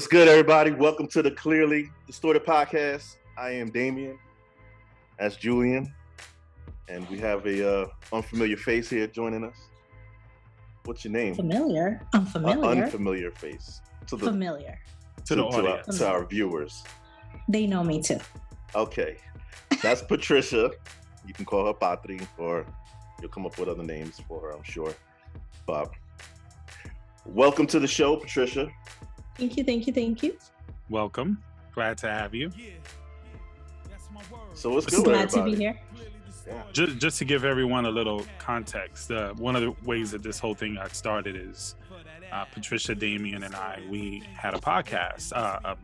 What's good, everybody? Welcome to the Clearly Distorted podcast. I am Damien. That's Julian. And we have a unfamiliar face here joining us. What's your name? Familiar. Unfamiliar. Unfamiliar face. Familiar. To our viewers. They know me too. Okay. That's Patricia. You can call her Patri, or you'll come up with other names for her, I'm sure. But welcome to the show, Patricia. Thank you. Welcome. Glad to have you. So what's good, Glad everybody? to be here. Yeah. Just to give everyone a little context, one of the ways that this whole thing got started is Patricia, Damien, and we had a podcast, a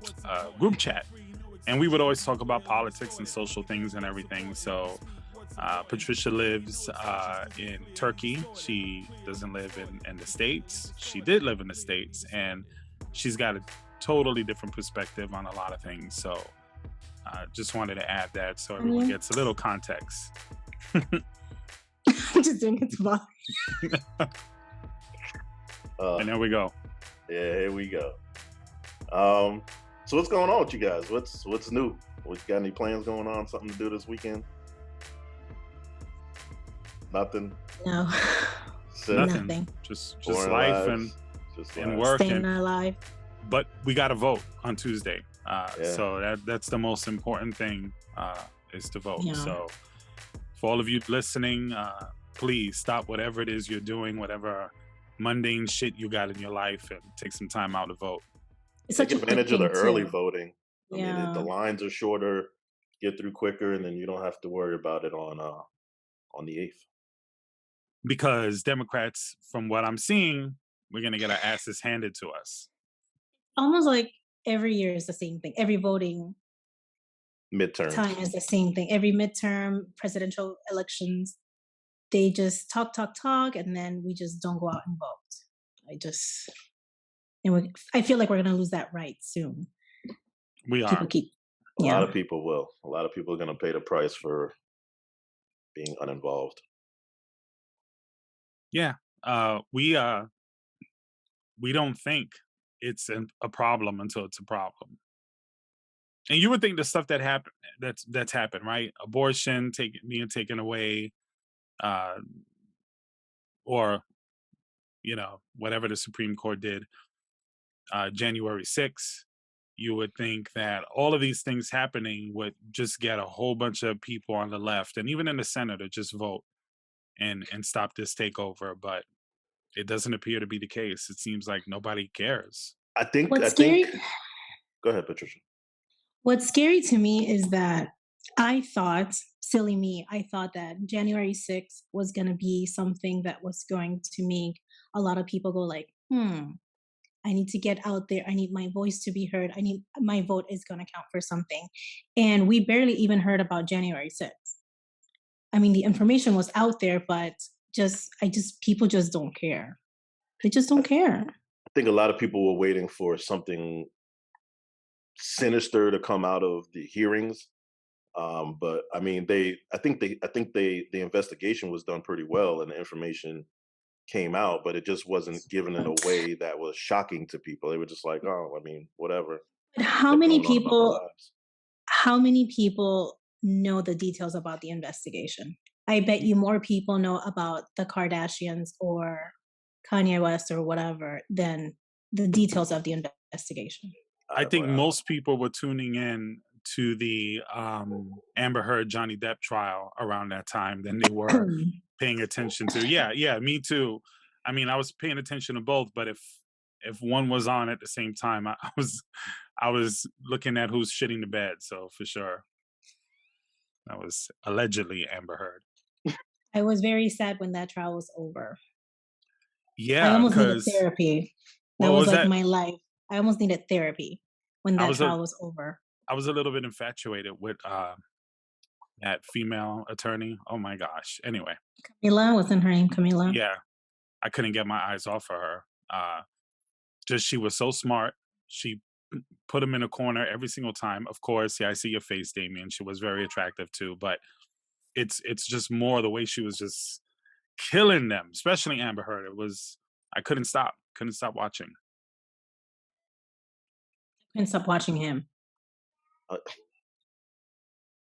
group chat, and we would always talk about politics and social things and everything. So Patricia lives in Turkey. She doesn't live in the States. She did live in the States, and she's got a totally different perspective on a lot of things. So just wanted to add that so everyone gets a little context. I'm just doing it to bother. And there we go. Yeah, here we go. So what's going on with you guys? What's new? Got any plans going on? Something to do this weekend? Nothing? No. Nothing. Just life and work. Staying alive. But we got to vote on Tuesday. So that's the most important thing is to vote. Yeah. So for all of you listening, please stop whatever it is you're doing, whatever mundane shit you got in your life, and take some time out to vote. Take advantage of the early voting. I Yeah. mean, the lines are shorter, get through quicker, and then you don't have to worry about it on the 8th. Because Democrats, from what I'm seeing, we're going to get our asses handed to us. Almost like every year is the same thing. Every voting Midterm time is the same thing. Every midterm, presidential elections, they just talk, and then we just don't go out and vote. I feel like we're going to lose that right soon. We are. A lot of people will. A lot of people are going to pay the price for being uninvolved. Yeah. We don't think it's a problem until it's a problem. And you would think the stuff that happened, that's happened, right? Abortion being taken away, or whatever the Supreme Court did, January 6th. You would think that all of these things happening would just get a whole bunch of people on the left and even in the Senate to just vote and stop this takeover, but it doesn't appear to be the case. It seems like nobody cares. I think. Go ahead, Patricia. What's scary to me is that I thought that January 6th was going to be something that was going to make a lot of people go like, I need to get out there. I need my voice to be heard. My vote is going to count for something. And we barely even heard about January 6th. I mean, the information was out there, but people just don't care. They just don't care. I think a lot of people were waiting for something sinister to come out of the hearings. But I mean, I think the investigation was done pretty well, and the information came out, but it just wasn't given in a way that was shocking to people. They were just like, oh, I mean, whatever. But how many people know the details about the investigation? I bet you more people know about the Kardashians or Kanye West or whatever than the details of the investigation. I think most people were tuning in to the Amber Heard Johnny Depp trial around that time than they were paying attention to. Yeah, me too. I mean, I was paying attention to both, but if one was on at the same time, I was looking at who's shitting the bed. So for sure, that was allegedly Amber Heard. I was very sad when that trial was over. Yeah, I almost needed therapy. That was like my life. I almost needed therapy when that trial was over. I was a little bit infatuated with that female attorney. Oh my gosh. Anyway. Camila, wasn't her name Camila? Yeah. I couldn't get my eyes off of her. She was so smart. She put him in a corner every single time. Of course, yeah, I see your face, Damien. She was very attractive too, but it's just more the way she was just killing them, especially Amber Heard. I couldn't stop watching. And stop watching him. Uh,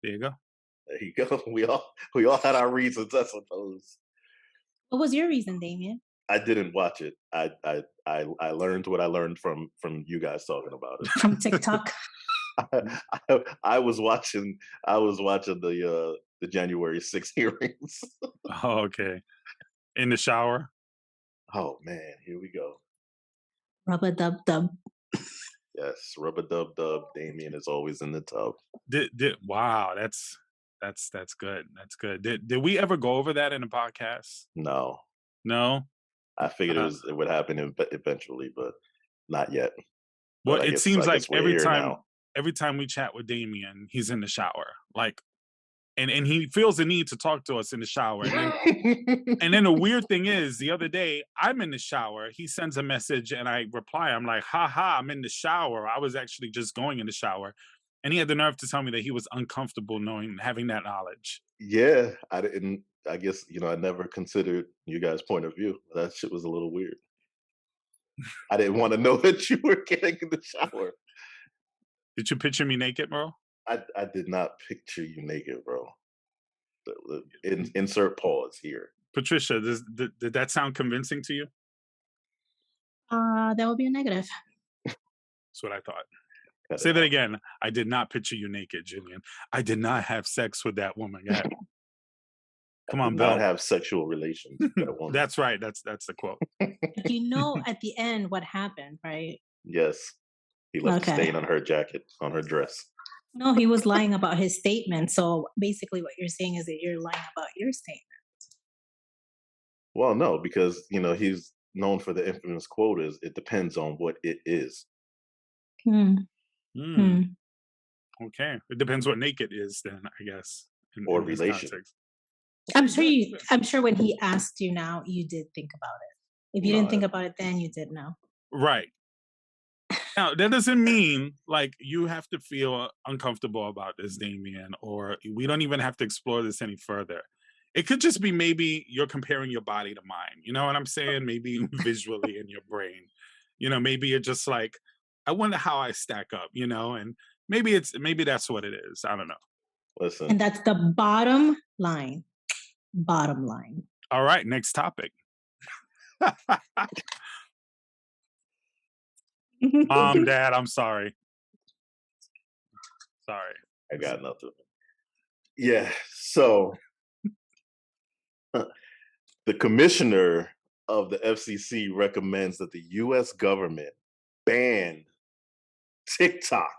There you go. there you go. We all had our reasons, I suppose. What was your reason, Damien? I didn't watch it. I learned what I learned from you guys talking about it. From TikTok? I was watching the January 6th hearings. Oh, okay. In the shower. Oh man, here we go. Rubber dub dub. Yes, rubber dub dub. Damien is always in the tub. Wow, that's good. That's good. Did we ever go over that in a podcast? No, No. I figured Uh, it would happen eventually, but not yet. well, But it seems I like guess we're here now. every time we chat with Damien, he's in the shower. Like, and he feels the need to talk to us in the shower. And then the weird thing is, the other day I'm in the shower. He sends a message and I reply. I'm like, "Ha ha! I'm in the shower. I was actually just going in the shower." And he had the nerve to tell me that he was uncomfortable having that knowledge. Yeah, I didn't. I guess I never considered you guys' point of view. That shit was a little weird. I didn't want to know that you were getting in the shower. Did you picture me naked, bro? I did not picture you naked, bro. Insert pause here. Patricia, did that sound convincing to you? That would be a negative. That's what I thought. Cut Say it that out. again. I did not picture you naked, Julian. I did not have sex with that woman. Go ahead. Come I on, did not Bill. have sexual relations with a woman. That's right. That's the quote. You know at the end what happened, right? Yes, he left a Okay. stain on her jacket, on her dress. No, he was lying about his statement. So basically, what you're saying is that you're lying about your statement. Well, no, because he's known for the infamous quote: "Is it depends on what it is." Hmm. Hmm. Hmm. Okay. It depends what naked is, then, I guess, Or in this relation. context. I'm sure when he asked you now, you did think about it. If you didn't No, think about it then, you did now. Right. Now, that doesn't mean like you have to feel uncomfortable about this, Damien, or we don't even have to explore this any further. It could just be maybe you're comparing your body to mine. You know what I'm saying? Maybe visually in your brain. Maybe you're just like, I wonder how I stack up, and maybe that's what it is. I don't know. listen. And that's the bottom line. Bottom line. All right, next topic. Dad, I'm sorry. Sorry. I got nothing. Yeah. So the commissioner of the FCC recommends that the U.S. government ban TikTok.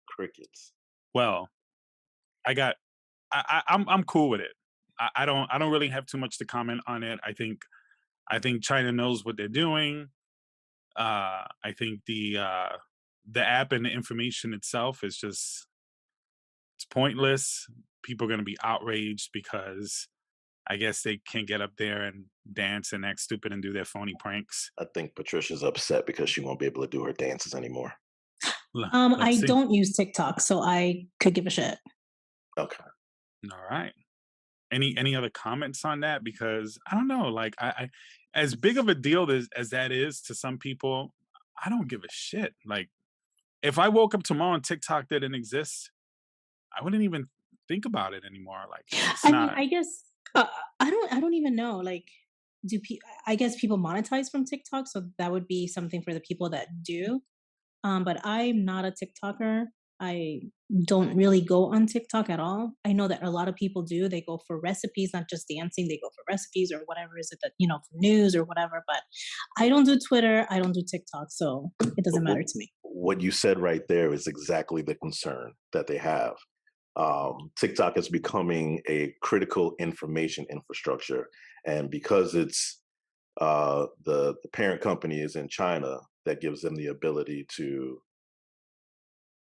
Crickets. Well, I'm cool with it. I don't really have too much to comment on it. I think China knows what they're doing. I think the app and the information itself is just it's pointless. People are going to be outraged because I guess they can't get up there and dance and act stupid and do their phony pranks. I think Patricia's upset because she won't be able to do her dances anymore. Let's I see. don't use TikTok, so I could give a shit. Okay. All right. Any other comments on that? Because I don't know, like I as big of a deal as that is to some people, I don't give a shit. Like if I woke up tomorrow and TikTok didn't exist, I wouldn't even think about it anymore. Like it's I mean, not. I guess I don't even know. Like, I guess people monetize from TikTok, so that would be something for the people that do. But I'm not a TikToker. I don't really go on TikTok at all. I know that a lot of people do. They go for recipes, not just dancing. They go for recipes or whatever is it that for news or whatever. But I don't do Twitter. I don't do TikTok, so it doesn't matter to me. What you said right there is exactly the concern that they have. TikTok is becoming a critical information infrastructure, and because it's the parent company is in China, that gives them the ability to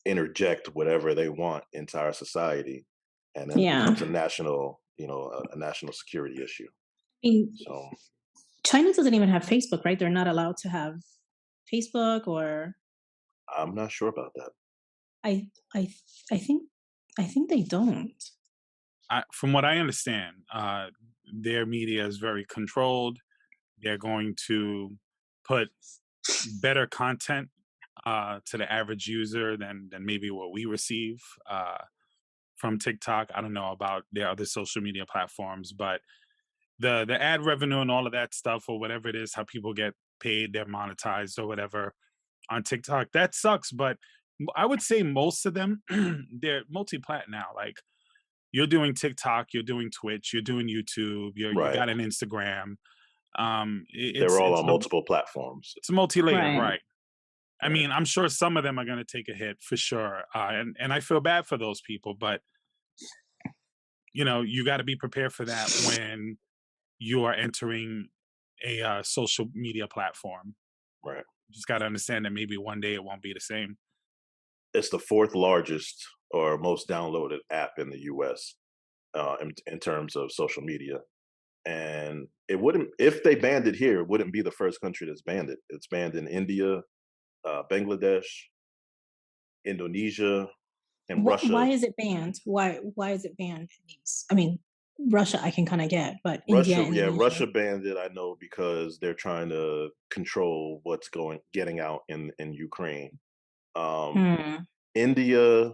interject whatever they want into our society, and then it Yeah. becomes a national, a national security issue. I mean, So China doesn't even have Facebook, right? They're not allowed to have Facebook, or I'm not sure about that. I I I think they don't. From what I understand, their media is very controlled. they're going to put better content to the average user than maybe what we receive from TikTok. I don't know about their other social media platforms, but the ad revenue and all of that stuff, or whatever it is, how people get paid, they're monetized or whatever on TikTok, that sucks. But I would say most of them, they're multi-plat now. Like, you're doing TikTok, you're doing Twitch, you're doing YouTube, you Right. got an Instagram. They're all It's on multiple platforms. it's multi-layered, Right. right? I Right. mean, I'm sure some of them are going to take a hit for sure, and I feel bad for those people. But you got to be prepared for that when you are entering a social media platform. Right. You just got to understand that maybe one day it won't be the same. It's the fourth largest or most downloaded app in the US in terms of social media. And it wouldn't, if they banned it here, it wouldn't be the first country that's banned it. It's banned in India, Bangladesh, Indonesia, and Why Russia. is it banned? Why is it banned in these? I mean, Russia I can kind of get, but India, Russia, yeah, Indonesia. Russia banned it. I know because they're trying to control what's getting out in Ukraine. Um, Hmm. India,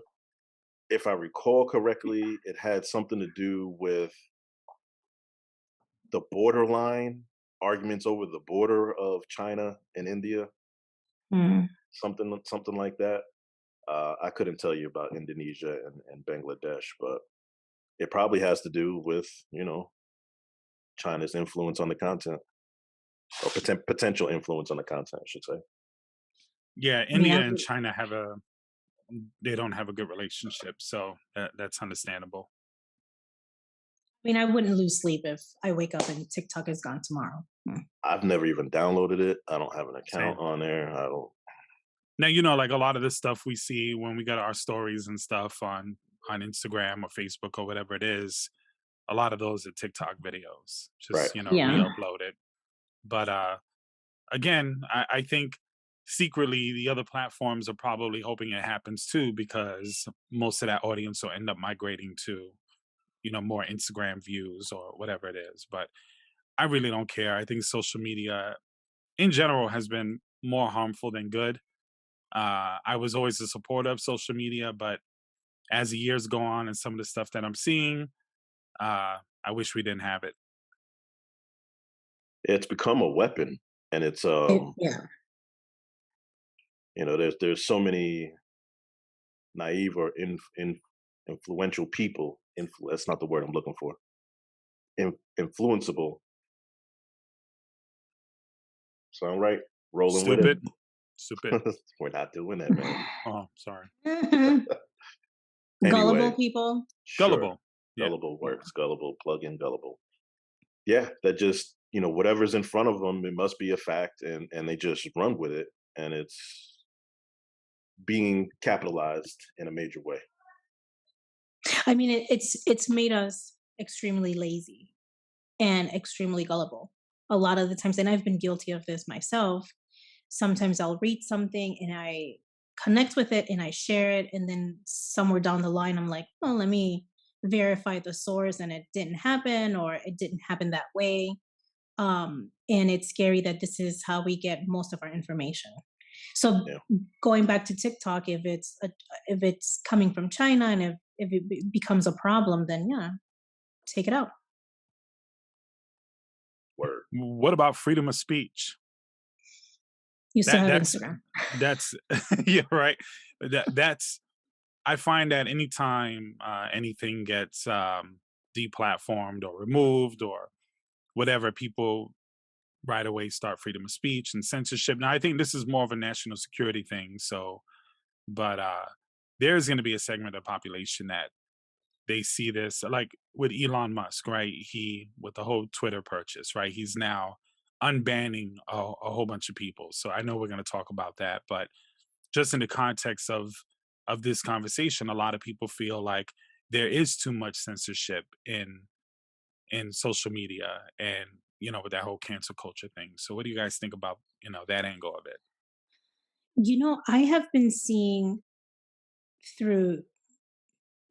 if I recall correctly, it had something to do with the borderline arguments over the border of China and India, Hmm. something like that. I couldn't tell you about Indonesia and Bangladesh, but it probably has to do with China's influence on the content, or potential influence on the content, I should say. Yeah, I mean, India and China they don't have a good relationship, so that's understandable. I wouldn't lose sleep if I wake up and TikTok is gone tomorrow. Hmm. I've never even downloaded it. I don't have an account Same. on there. I don't. Now, like a lot of the stuff we see when we got our stories and stuff on Instagram or Facebook or whatever it is, a lot of those are TikTok videos. Right. Just Yeah. re-uploaded. But again, I think secretly the other platforms are probably hoping it happens too, because most of that audience will end up migrating to more Instagram views or whatever it is. But I really don't care. I think social media in general has been more harmful than good. I was always a supporter of social media, but as the years go on and some of the stuff that I'm seeing, I wish we didn't have it. It's become a weapon, and it's Yeah. there's so many naive or influential people. That's not the word I'm looking for. Influenceable. Sound right? Rolling with it. Stupid, stupid. We're not doing that, man. Oh, sorry. Gullible Anyway, people. sure. Gullible. Yeah. Gullible works. Gullible, plug in gullible. Yeah, that just whatever's in front of them, it must be a fact, and they just run with it, and it's being capitalized in a major way. It's made us extremely lazy and extremely gullible. A lot of the times, and I've been guilty of this myself. Sometimes I'll read something and I connect with it and I share it, and then somewhere down the line, I'm like, "Oh, let me verify the source," and it didn't happen, or it didn't happen that way. And it's scary that this is how we get most of our information. So Yeah, going back to TikTok, if it's coming from China, and if it becomes a problem, then yeah, take it out. word. What about freedom of speech? You still That have that's Instagram. that's yeah, right. That's I find that anytime anything gets deplatformed or removed or whatever, people right away start freedom of speech and censorship. Now, I think this is more of a national security thing. So, but there's going to be a segment of the population that they see this, like with Elon Musk, right? He, with the whole Twitter purchase, right? He's now unbanning a whole bunch of people. So I know we're going to talk about that, but just in the context of this conversation, a lot of people feel like there is too much censorship in social media, and with that whole cancel culture thing. So what do you guys think about that angle of it? I have been seeing through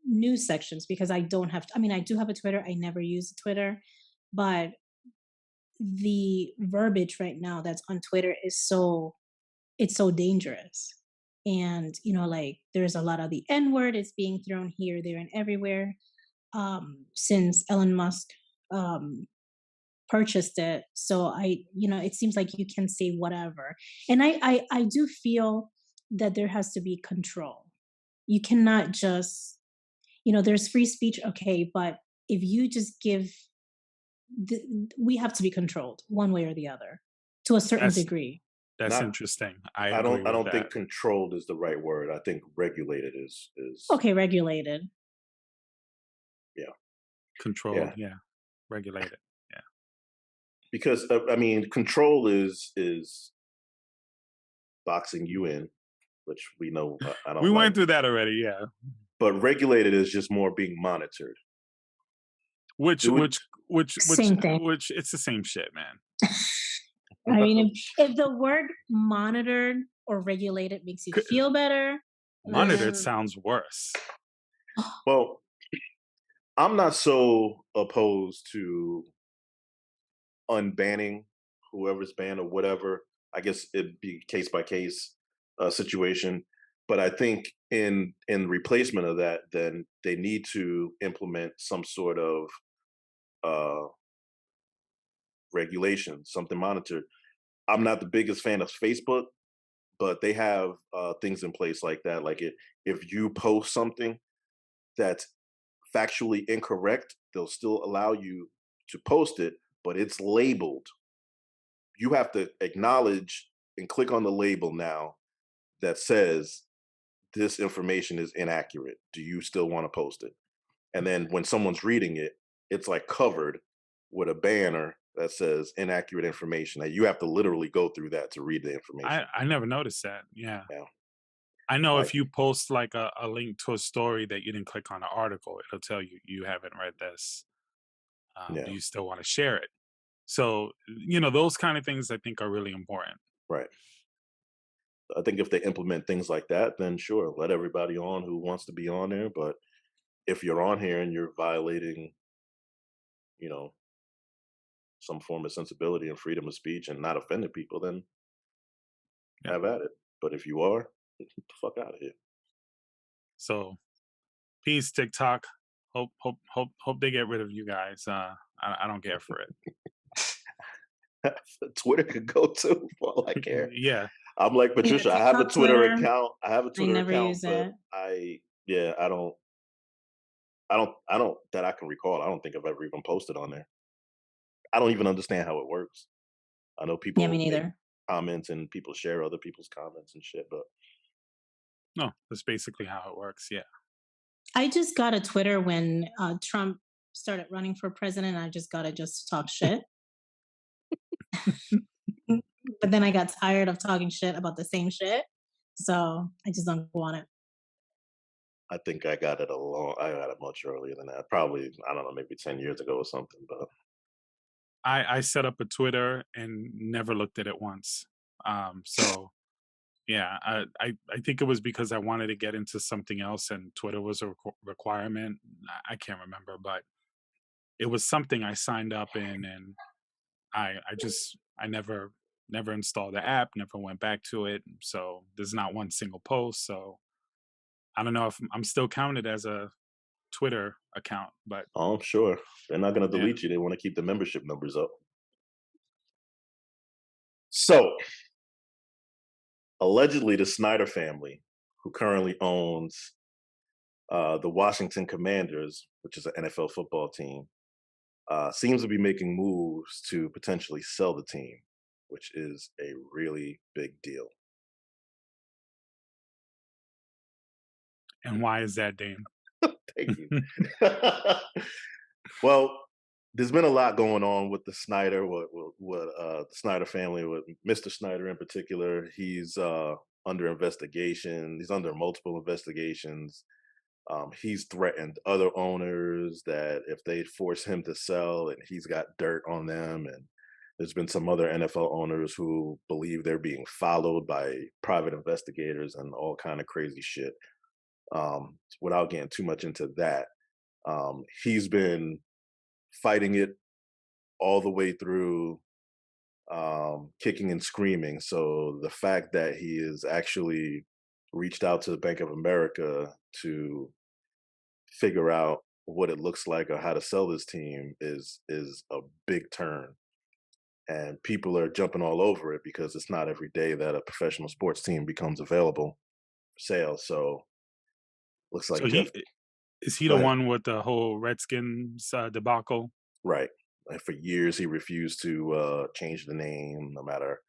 news sections, because I don't have, I do have a Twitter. I never use Twitter, but the verbiage right now that's on Twitter is so it's so dangerous. And, like there's a lot of the N word is being thrown here, there, and everywhere since Elon Musk um, purchased it. So it seems like you can say whatever. And I do feel that there has to be control. You cannot just, there's free speech, okay, but if you just we have to be controlled one way or the other to a certain That's degree. that's Not interesting. I I agree don't I with don't that. think controlled is the right word. I think regulated is Okay, regulated. yeah. Controlled, Yeah. yeah. Regulated. Yeah. Because I mean, control is boxing you in, which we know I We don't like. went through that already, yeah. But regulated is just more being monitored. Which Do it. which which which Same thing. which it's the same shit, man. I mean, if the word monitored or regulated makes you C- feel better, Monitored then sounds worse. Well, I'm not so opposed to unbanning whoever's banned or whatever. I guess it'd be case by case situation. But I think in replacement of that, then they need to implement some sort of uh, regulation, something monitored. I'm not the biggest fan of Facebook, but they have things in place like that. Like if you post something that's factually incorrect, they'll still allow you to post it, but it's labeled. You have to acknowledge and click on the label now that says this information is inaccurate. Do you still want to post it? And then when someone's reading it, it's like covered with a banner that says inaccurate information. That you have to literally go through that to read the I information. I never noticed that. Yeah. Yeah, I know like if you post like a link to a story that you didn't click on an article, it'll tell you you haven't read this. Do yeah, you still want to share it? So, those kind of things I think are really important. right. I think if they implement things like that, then sure, let everybody on who wants to be on there. But if you're on here and you're violating, you know, some form of sensibility and freedom of speech and not offending people, then Yeah. have at it. But if you are, get the fuck out of here. So, peace, TikTok. Hope they get rid of you guys. I don't care for it. Twitter could go too, for all I care. Yeah. I'm like yeah, Patricia. I have a TikTok, Twitter Twitter, account. I have a I Twitter never account, use but it. yeah, I don't that I can recall. I don't think I've ever even posted on there. I don't even understand how it works. I know Yeah, me people make neither. comments and people share other people's comments and shit, but No, that's basically how it works. Yeah. I just got a Twitter when Trump started running for president. I just got it just to talk shit. But then I got tired of talking shit about the same shit. So I just don't go on it. I think I got it much earlier than that. Probably, I don't know, maybe 10 years ago or something, but I set up a Twitter and never looked at it once. So yeah, I think it was because I wanted to get into something else, and Twitter was a requirement. I can't remember, but it was something I signed up in, and I never installed the app, never went back to it. So there's not one single post. So I don't know if I'm still counted as a Twitter account, but oh, I'm sure they're not going to yeah. delete you. They want to keep the membership numbers up. So, allegedly, the Snyder family, who currently owns the Washington Commanders, which is an NFL football team, seems to be making moves to potentially sell the team, which is a really big deal. And why is that, Dane? Thank you. Well, there's been a lot going on with the Snyder, the Snyder family, with Mr. Snyder in particular. He's under investigation. He's under multiple investigations. He's threatened other owners that if they force him to sell, and he's got dirt on them. And there's been some other NFL owners who believe they're being followed by private investigators and all kind of crazy shit. Without getting too much into that, he's been fighting it all the way through. kicking and screaming. So the fact that he is actually reached out to the Bank of America to figure out what it looks like or how to sell this team is a big turn. And people are jumping all over it because it's not every day that a professional sports team becomes available for sale. So looks So like Jeff. is he Go the ahead. one with the whole Redskins debacle? Right. And for years, he refused to change the name, no matter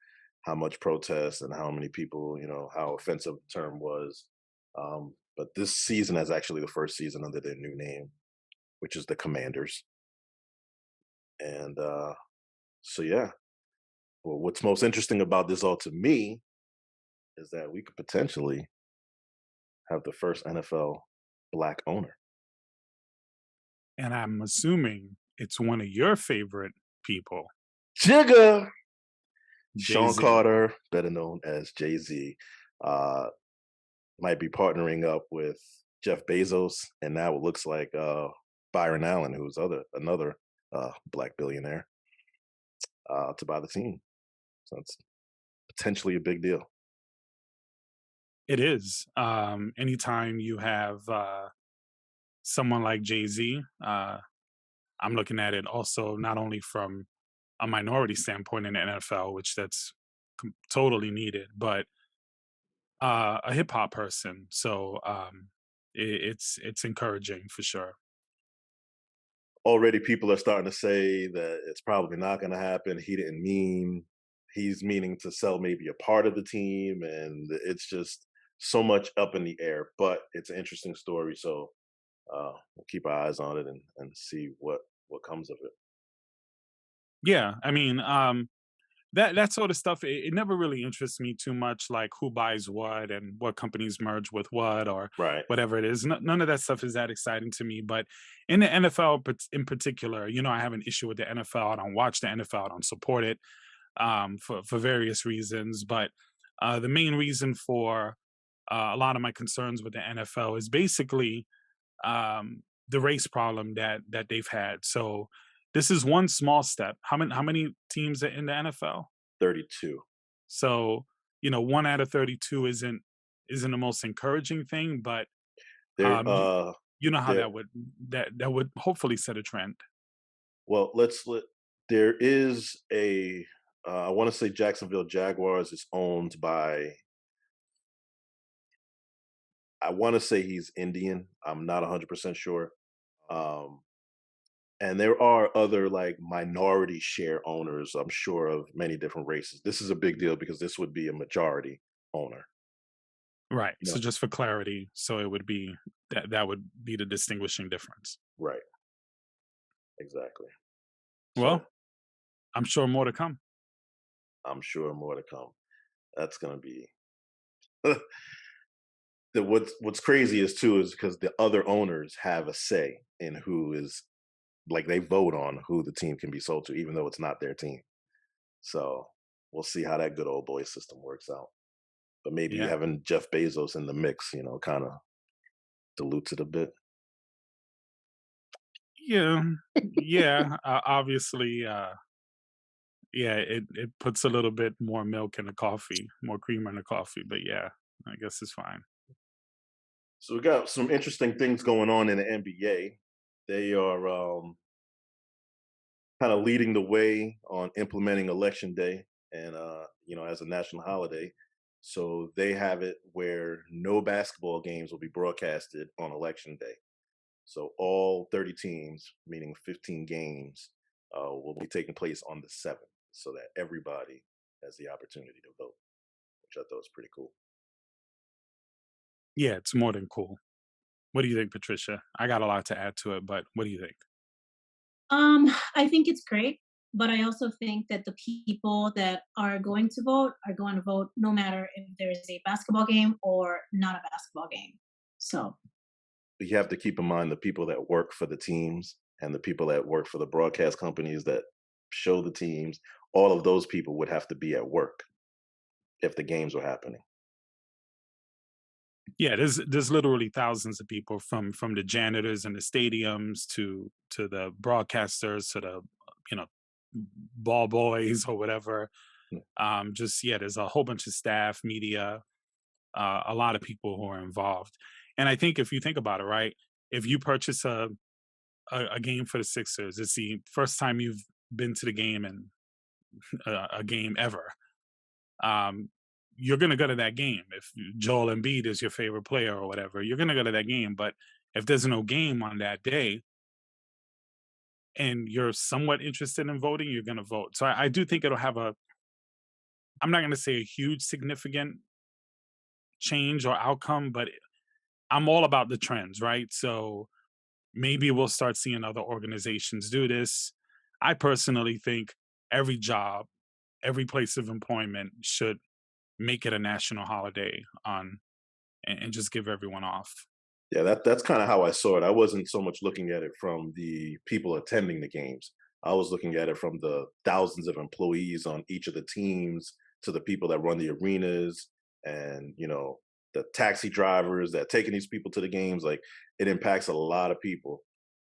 how much protest and how many people, how offensive the term was. But this season is actually the first season under their new name, which is the Commanders. And so, yeah. Well, what's most interesting about this all to me is that we could potentially have the first NFL black owner. And I'm assuming it's one of your favorite people, Jigga! Jay Sean Z. Carter, better known as Jay Z, uh, might be partnering up with Jeff Bezos, and now it looks like Byron Allen, who's another black billionaire, to buy the team. So it's potentially a big deal. It is. Anytime you have someone like Jay Z, I'm looking at it also not only from a minority standpoint in the NFL, which that's totally needed, but a hip hop person. So it's encouraging for sure. Already, people are starting to say that it's probably not going to happen. He's meaning to sell maybe a part of the team, and it's just so much up in the air. But it's an interesting story, so we'll keep our eyes on it and see what comes of it. Yeah, I mean, that sort of stuff, it never really interests me too much, like who buys what and what companies merge with what or Right. whatever it is. None of that stuff is that exciting to me. But in the NFL in particular, I have an issue with the NFL. I don't watch the NFL. I don't support it for various reasons. But the main reason for a lot of my concerns with the NFL is basically the race problem that they've had. So this is one small step. How many teams are in the NFL? 32. So, one out of 32 isn't the most encouraging thing, but There, you know how there. that would hopefully set a trend. Well, there is a. I want to say Jacksonville Jaguars is owned by. I want to say he's Indian. I'm not 100% sure. Um, and there are other like minority share owners, I'm sure, of many different races. This is a big deal because this would be a majority owner. Right. You So know, just for clarity, so it would be that would be the distinguishing difference. right? Exactly. So Well, I'm sure more to come. I'm sure more to come. That's going to be what's crazy is too is because the other owners have a say in who is like they vote on who the team can be sold to, even though it's not their team. So we'll see how that good old boy system works out. But maybe Yeah. having Jeff Bezos in the mix, kind of dilutes it a bit. Yeah. Yeah. Obviously, yeah, it puts a little bit more milk in the coffee, more creamer in the coffee, but yeah, I guess it's fine. So we got some interesting things going on in the NBA. They are kind of leading the way on implementing Election Day and as a national holiday. So they have it where no basketball games will be broadcasted on Election Day. So all 30 teams, meaning 15 games, will be taking place on the 7th, so that everybody has the opportunity to vote, which I thought was pretty cool. Yeah, it's more than cool. What do you think, Patricia? I got a lot to add to it, but what do you think? I think it's great, but I also think that the people that are going to vote are going to vote no matter if there's a basketball game or not a basketball game. So, But you have to keep in mind the people that work for the teams and the people that work for the broadcast companies that show the teams. All of those people would have to be at work if the games were happening. Yeah, there's literally thousands of people from the janitors in the stadiums to the broadcasters to the you know ball boys or whatever. Mm. Just yeah, there's a whole bunch of staff, media, a lot of people who are involved. And I think if you think about it, right, if you purchase a game for the Sixers, it's the first time you've been to the game and a game ever. Um, you're gonna go to that game. If Joel Embiid is your favorite player or whatever, you're gonna go to that game. But if there's no game on that day and you're somewhat interested in voting, you're gonna vote. So I do think it'll have a, I'm not gonna say a huge significant change or outcome, but I'm all about the trends, right? So maybe we'll start seeing other organizations do this. I personally think every job, every place of employment should make it a national holiday on and just give everyone off. Yeah, that's kind of how I saw it. I wasn't so much looking at it from the people attending the games. I was looking at it from the thousands of employees on each of the teams to the people that run the arenas and, the taxi drivers that taking these people to the games. Like it impacts a lot of people,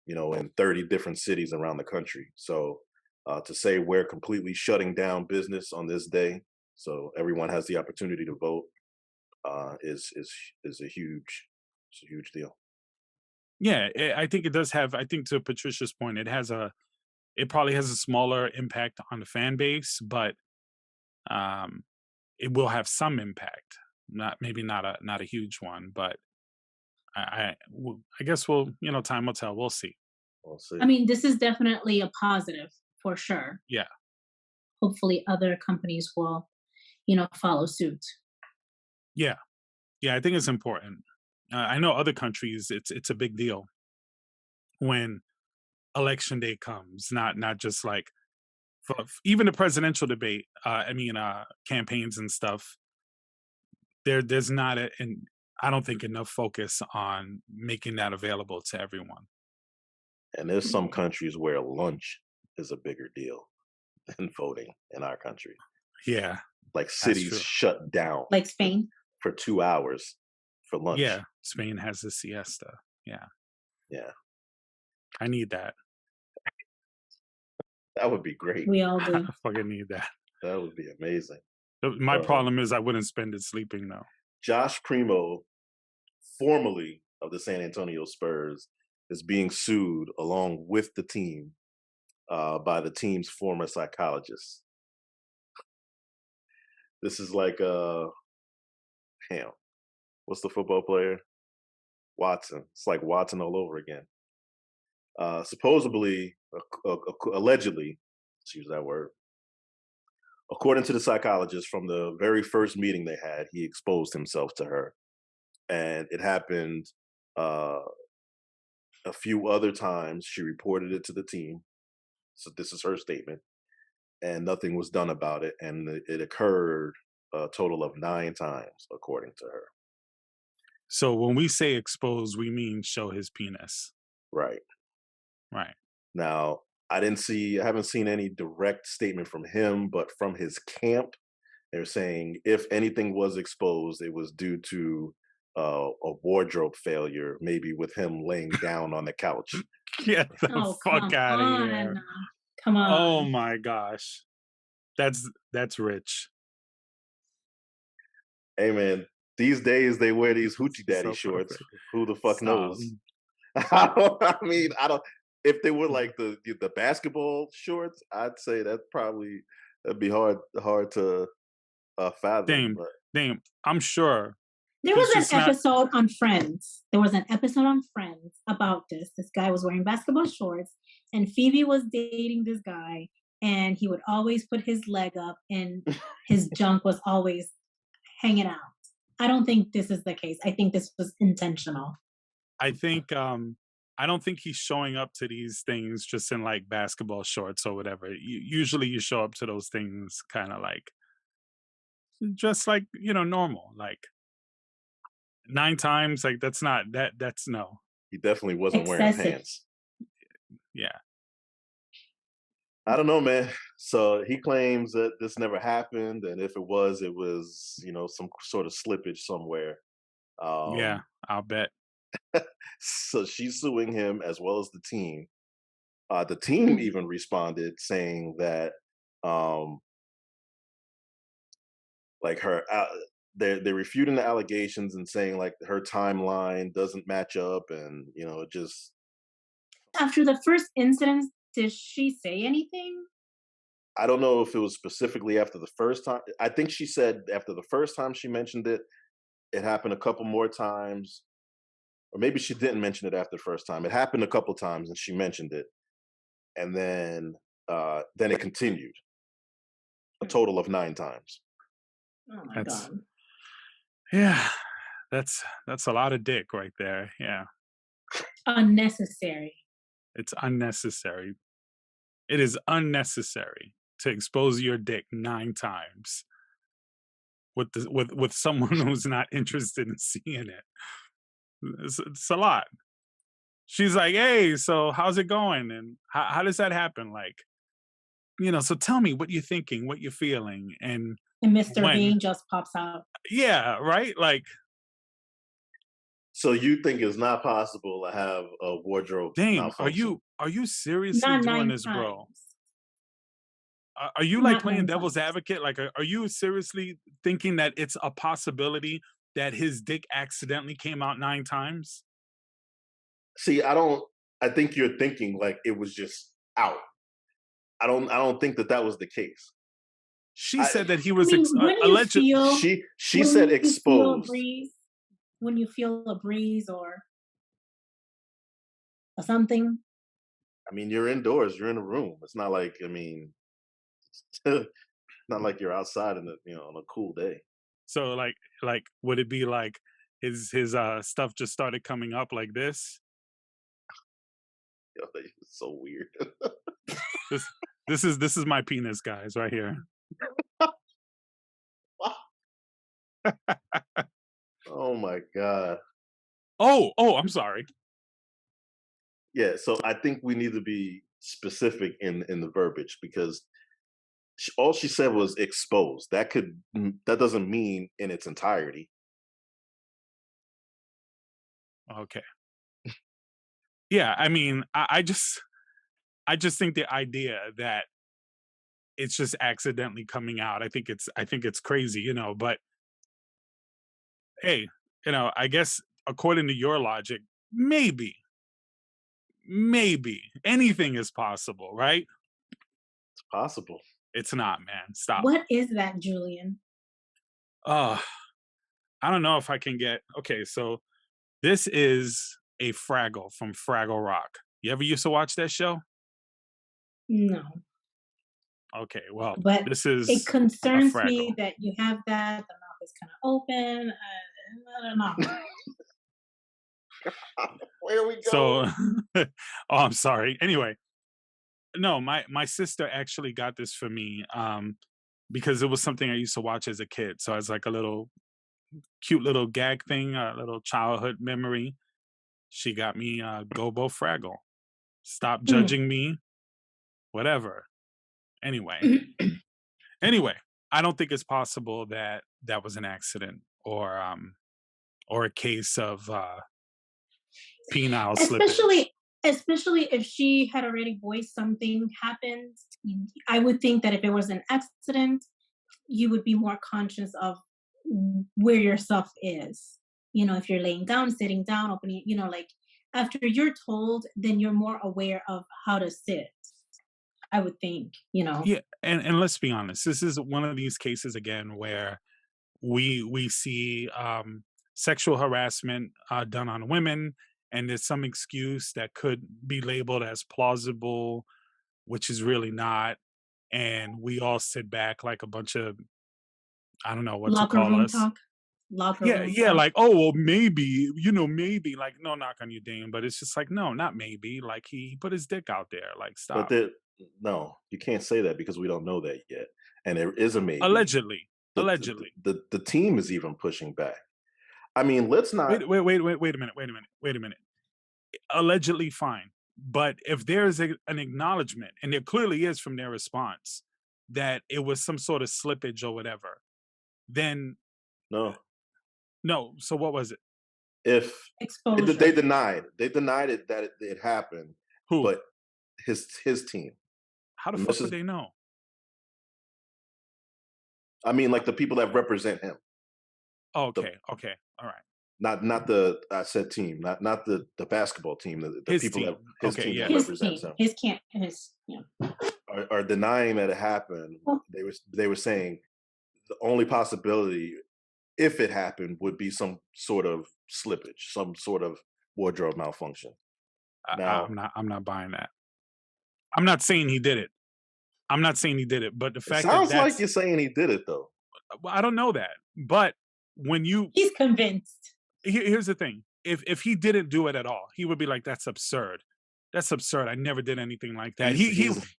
in 30 different cities around the country. So to say we're completely shutting down business on this day, so everyone has the opportunity to vote, is a huge deal. Yeah, I think it does have. I think to Patricia's point, it probably has a smaller impact on the fan base, but um, it will have some impact. Not maybe not a huge one, but I guess time will tell. We'll see. We'll I see. mean, this is definitely a positive for sure. Yeah, Hopefully, other companies will, follow suit. yeah, yeah. I think it's important. I know other countries, it's a big deal when election day comes. Not just like even the presidential debate. Campaigns and stuff. There's not and I don't think enough focus on making that available to everyone. And there's some countries where lunch is a bigger deal than voting in our country. Yeah, Like that's cities true. shut down Like for, Spain. for 2 hours for Yeah, lunch. Spain has the siesta. Yeah, Yeah, I need that. that would be great. We all I do. fucking need that. That would be amazing. My Um, problem is I wouldn't spend it sleeping though. Josh Primo, formerly of the San Antonio Spurs, is being sued along with the team by the team's former psychologist. This is like damn, what's the football player? Watson. It's like Watson all over again. Supposedly, allegedly, let's use that word. According to the psychologist, from the very first meeting they had, he exposed himself to her, and it happened uh, a few other times. She reported it to the team. So this is her statement, and nothing was done about it. And it occurred a total of 9 times, according to her. So when we say expose, we mean show his penis, Right. right? Now, I haven't seen any direct statement from him, but from his camp, they're saying if anything was exposed, it was due to a wardrobe failure, maybe with him laying down on the couch. Get the Oh, fuck come out of on. here! Come Oh on. my gosh, that's rich. Hey man, these days they wear these It's hoochie daddy so shorts. perfect. Who the fuck Stop. knows? I don't. If they were like the basketball shorts, I'd say that'd be hard to fathom. Dame, But Dame. I'm sure There he's was an just not. episode on Friends. There was an episode on Friends about this. This guy was wearing basketball shorts, and Phoebe was dating this guy, and he would always put his leg up, and his junk was always hanging out. I don't think this is the case. I think this was intentional. I think I don't think he's showing up to these things just in like basketball shorts or whatever. Usually you show up to those things kind of like just like, normal. Like 9 times, like that's no. he definitely wasn't wearing Excessive. pants. Yeah. I don't know, man. So he claims that this never happened, and if it was some sort of slippage somewhere. Yeah, Um, I'll bet. so she's suing him as well as the team. The team even responded saying that, um, like they're refuting the allegations and saying like her timeline doesn't match up, and it just. After the first incident, did she say anything? I don't know if it was specifically after the first time. I think she said after the first time she mentioned it, it happened a couple more times, or maybe she didn't mention it after the first time. It happened a couple times, and she mentioned it, and then it continued a total of 9 times. Oh my That's god. yeah. That's a lot of dick right there. Yeah. Unnecessary. It's unnecessary. It is unnecessary to expose your dick 9 times with someone who's not interested in seeing it. It's a lot. She's like, "Hey, so how's it going? And how does that happen? Like, so tell me what you're thinking, what you're feeling, and And Mr. when." Bean just pops out. Yeah, right. Like, So you think it's not possible to have a wardrobe Dame, are malfunction? you seriously Not doing 9 this, bro? times. Are you like Not playing 9 devil's times. advocate? Like, are you seriously thinking that it's a possibility that his dick accidentally came out 9 times? See, I don't. I think you're thinking like it was just out. I don't think that was the case. She I said that he I was mean, alleged. she said when you feel a exposed. breeze, when you feel a breeze or something, I mean, you're indoors. You're in a room. It's not like, I mean, not like you're outside on a cool day. So like would it be like his stuff just started coming up like this? It's so weird. This this is my penis, guys, right here. Oh my god. Oh, I'm sorry. Yeah. So I think we need to be specific in the verbiage, because all she said was exposed. That doesn't mean in its entirety. Okay. Yeah, I mean, I just think the idea that it's just accidentally coming out. I think it's crazy, but hey, I guess according to your logic, maybe anything is possible, right? It's possible. It's not, man. Stop. what is that, Julian? Uh, I don't know if I can get. Okay, so this is a Fraggle from Fraggle Rock. You ever used to watch that show? No. Okay, well, But this it is a concerns me Fraggle. that you have that. The mouth is kind of open. I don't know. Where are we So, going? oh, I'm sorry. Anyway, no, my sister actually got this for me because it was something I used to watch as a kid. So it's like a little cute little gag thing, a little childhood memory. She got me Gobo Fraggle. Stop Mm. judging me, whatever. Anyway, I don't think it's possible that that was an accident or a case of penile slippage. especially especially if she had already voiced something happened. I would think that if it was an accident, you would be more conscious of where your stuff is. If you're laying down, sitting down, opening, like after you're told, then you're more aware of how to sit. I would think. Yeah, and let's be honest, this is one of these cases again where we see sexual harassment done on women, and there's some excuse that could be labeled as plausible, which is really not. And we all sit back like a bunch of, I don't know what to Locker call room us. talk. Locker Yeah, room yeah, talk. like, oh well, maybe, like, no knock on your dame, but it's just like, no, not maybe. Like he put his dick out there. Like, But stop. no, you can't say that because we don't know that yet, and there is a maybe. Allegedly, The allegedly. the team is even pushing back. I mean, let's not. Wait a minute, wait a minute. Allegedly, fine, but if there's an acknowledgement, and there clearly is from their response, that it was some sort of slippage or whatever, then No. no. So what was it? If they Exposure. denied it that it happened, Who? but his team. How the And fuck this would is, they know? I mean, like the people that represent him. Oh, The okay, okay, all right. not the I said team, not the basketball team. The His people that team. his Okay, team that yeah. His represents team, him his can't, his yeah. are denying that it happened. Well, They were saying the only possibility, if it happened, would be some sort of slippage, some sort of wardrobe malfunction. Now, I'm not buying that. I'm not saying he did it. I'm not saying he did it, but the it fact that sounds like that's you're saying he did it though. well, I don't know that. But when you he's convinced. here's the thing. If he didn't do it at all, he would be like, "That's absurd. That's absurd. I never did anything like that." He's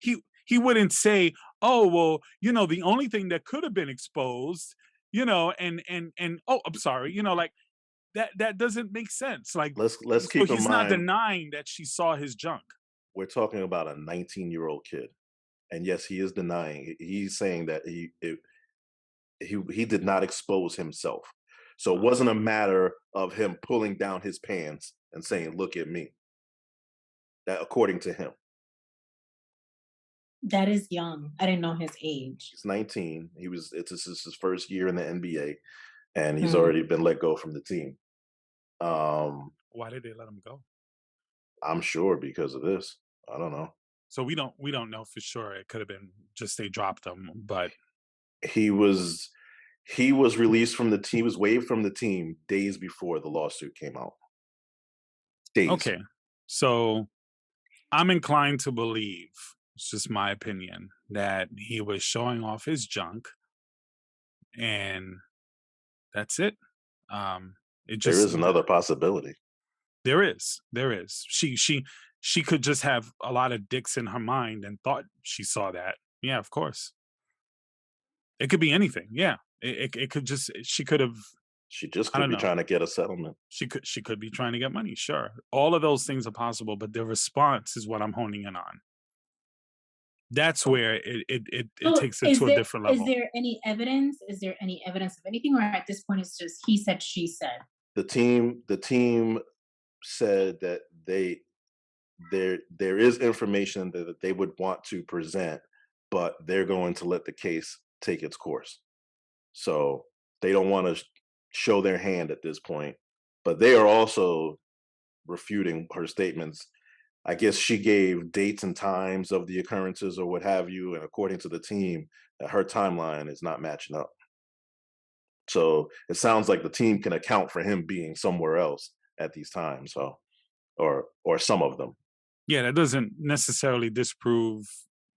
He wouldn't say, "Oh well, the only thing that could have been exposed, and oh, I'm sorry, like that doesn't make sense. Like, let's so keep in he's not mind denying that she saw his junk. we're talking about a 19-year-old kid, and yes, he is denying. He's saying that he did not expose himself. So it Uh, wasn't a matter of him pulling down his pants and saying, "Look at me." That according to him. That is young. I didn't know his age. He's 19. This is his first year in the NBA, and he's Mm. already been let go from the team. Um, why did they let him go? I'm sure because of this. I don't know. So we don't know for sure. It could have been just they dropped him, but He was he was released from the team. He was waived from the team days before the lawsuit came out. Days. okay. So I'm inclined to believe, it's just my opinion, that he was showing off his junk and that's it. It There just is another possibility. there is. She could just have a lot of dicks in her mind and thought she saw that. Yeah, of course. It could be anything. Yeah. It could just she could have She just I could don't be know. trying to get a settlement. She could be trying to get money, sure. All of those things are possible, but the response is what I'm honing in on. That's where it So takes it to a different is level. there any evidence? Is there any evidence of anything, or at this point it's just he said, she said? The team said that there is information that they would want to present, but they're going to let the case take its course. So they don't want to show their hand at this point, but they are also refuting her statements. I guess she gave dates and times of the occurrences or what have you, and according to the team, her timeline is not matching up. So it sounds like the team can account for him being somewhere else at these times, so or some of them. Yeah, that doesn't necessarily disprove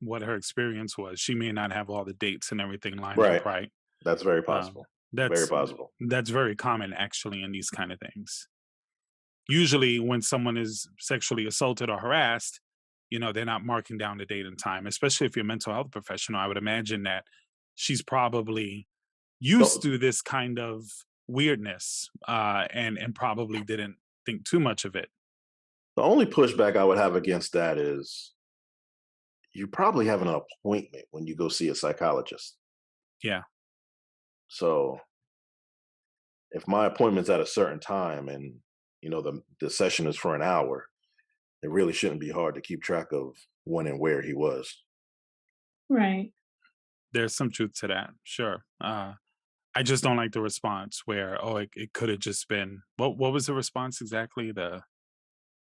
what her experience was. She may not have all the dates and everything lined up Right. right. That's very Um, possible. Very that's possible. that's very common actually in these kind of things. Usually, when someone is sexually assaulted or harassed, they're not marking down the date and time. Especially if you're a mental health professional, I would imagine that she's probably used The, to this kind of weirdness, and probably didn't think too much of it. the only pushback I would have against that is you probably have an appointment when you go see a psychologist. Yeah. So if my appointment's at a certain time and the session is for an hour, it really shouldn't be hard to keep track of when and where he was. Right. There's some truth to that, sure. I just don't like the response where, oh, it could have just been what was the response exactly? The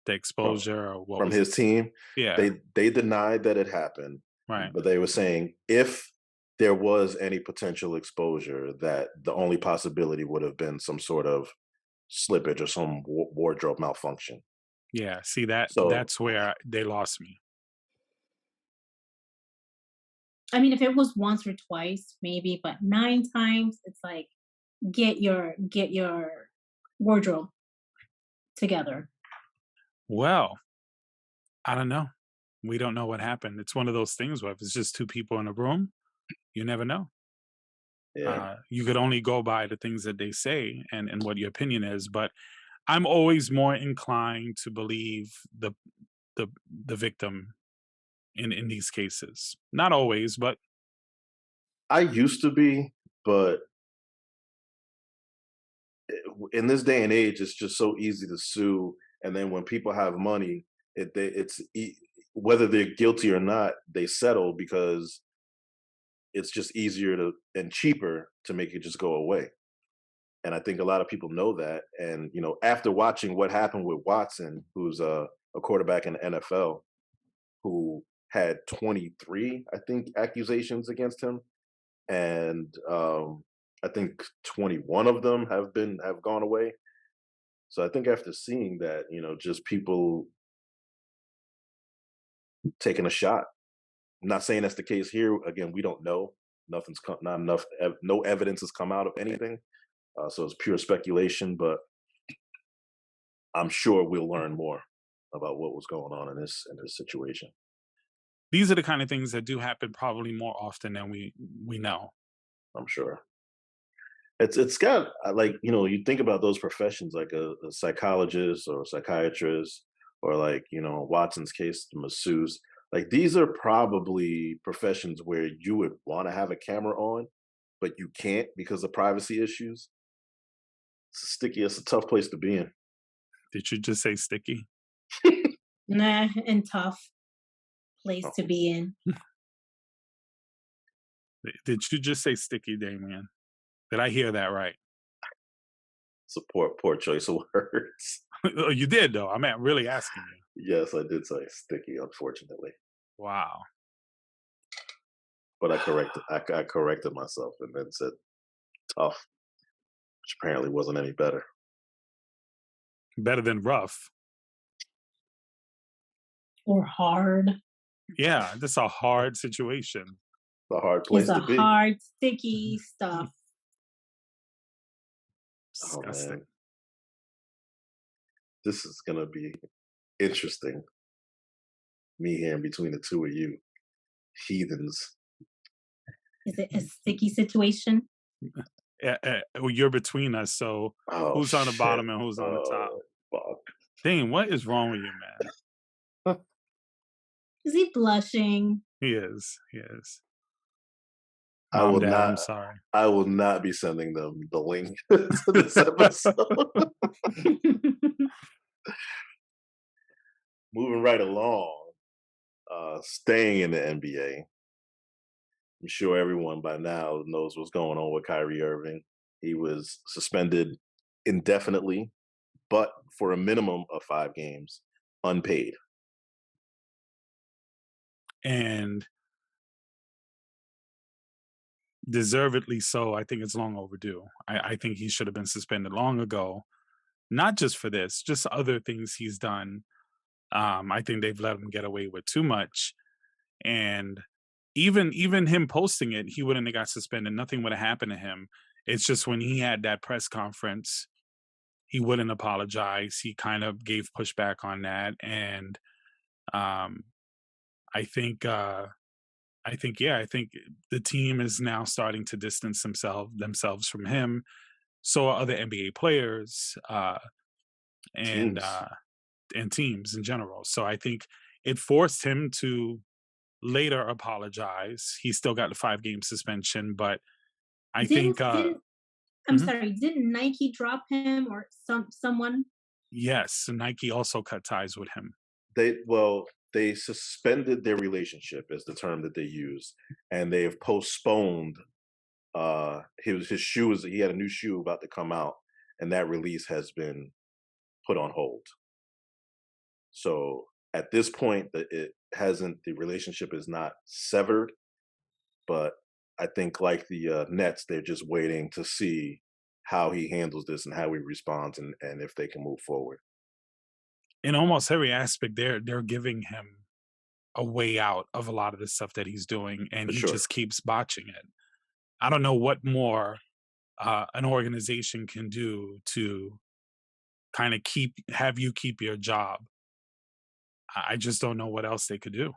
From exposure or what from was it? his team, Yeah, they denied that it happened, right. but they were saying if there was any potential exposure, that the only possibility would have been some sort of slippage or some wardrobe malfunction. Yeah, see So that's where they lost me. I mean, if it was once or twice, maybe, but 9 times, it's like get your wardrobe together. Well, I don't know. We don't know what happened. It's one of those things where if it's just two people in a room, you never know. yeah, You could only go by the things that they say and what your opinion is. But I'm always more inclined to believe the the victim in these cases. Not always, but I used to be, but in this day and age, it's just so easy to sue. And then when people have money, it's whether they're guilty or not, they settle because it's just easier to and cheaper to make it just go away. And I think a lot of people know that. And after watching what happened with Watson, who's a quarterback in the NFL, who had 23, I think, accusations against him, and I think 21 of them have gone away. So I think after seeing that, just people taking a shot. I'm not saying that's the case here. Again, we don't know. Nothing's come, not enough. No evidence has come out of anything. So it's pure speculation. But I'm sure we'll learn more about what was going on in this situation. These are the kind of things that do happen probably more often than we know. I'm sure. It's got like you think about those professions like a psychologist or a psychiatrist or like Watson's case, the masseuse. Like these are probably professions where you would want to have a camera on, but you can't because of privacy issues. It's a sticky. It's a tough place to be in. Did you just say sticky? Nah, and tough place Oh, to be in. Did you just say sticky, Damien? Did I hear that right? it's a poor choice of words. Oh, you did though. I'm really asking you. Yes, I did say sticky, unfortunately, Wow. but I corrected myself and then said tough, which apparently wasn't any better. Better than rough. Or hard. Yeah, that's a hard situation. It's a hard It's place a to be. hard, sticky stuff. Oh Disgusting. man, this is gonna be interesting. Me hearing between the two of you, heathens. Is it a sticky situation? Well, you're between us, so Oh who's on the shit. bottom and who's on the top? Oh fuck. Dang, what is wrong with you, man? Is he blushing? He is. He is. I Mom, will dad, I'm not. sorry. I will not be sending them the link to this episode. Moving right along, staying in the NBA. I'm sure everyone by now knows what's going on with Kyrie Irving. He was suspended indefinitely, but for a minimum of 5 games, unpaid. And deservedly so. I think it's long overdue. I think he should have been suspended long ago, not just for this, just other things he's done. I think they've let him get away with too much. And even him posting it, he wouldn't have got suspended. Nothing would have happened to him. It's just when he had that press conference, he wouldn't apologize. He kind of gave pushback on that. And um, I think I think the team is now starting to distance themselves from him. So are other NBA players and Teams, teams in general. So I think it forced him to later apologize. He still got the 5 game suspension, but I think Didn't I'm mhm, sorry, didn't Nike drop him or someone? yes, Nike also cut ties with him. they suspended their relationship is the term that they use, and they have postponed his shoes. He had a new shoe about to come out, and that release has been put on hold. So at this point, the relationship is not severed, but I think like the Nets, they're just waiting to see how he handles this and how he responds, and if they can move forward. In almost every aspect, they're giving him a way out of a lot of the stuff that he's doing, and For he sure. just keeps botching it. I don't know what more an organization can do to kind of keep your job. I just don't know what else they could do.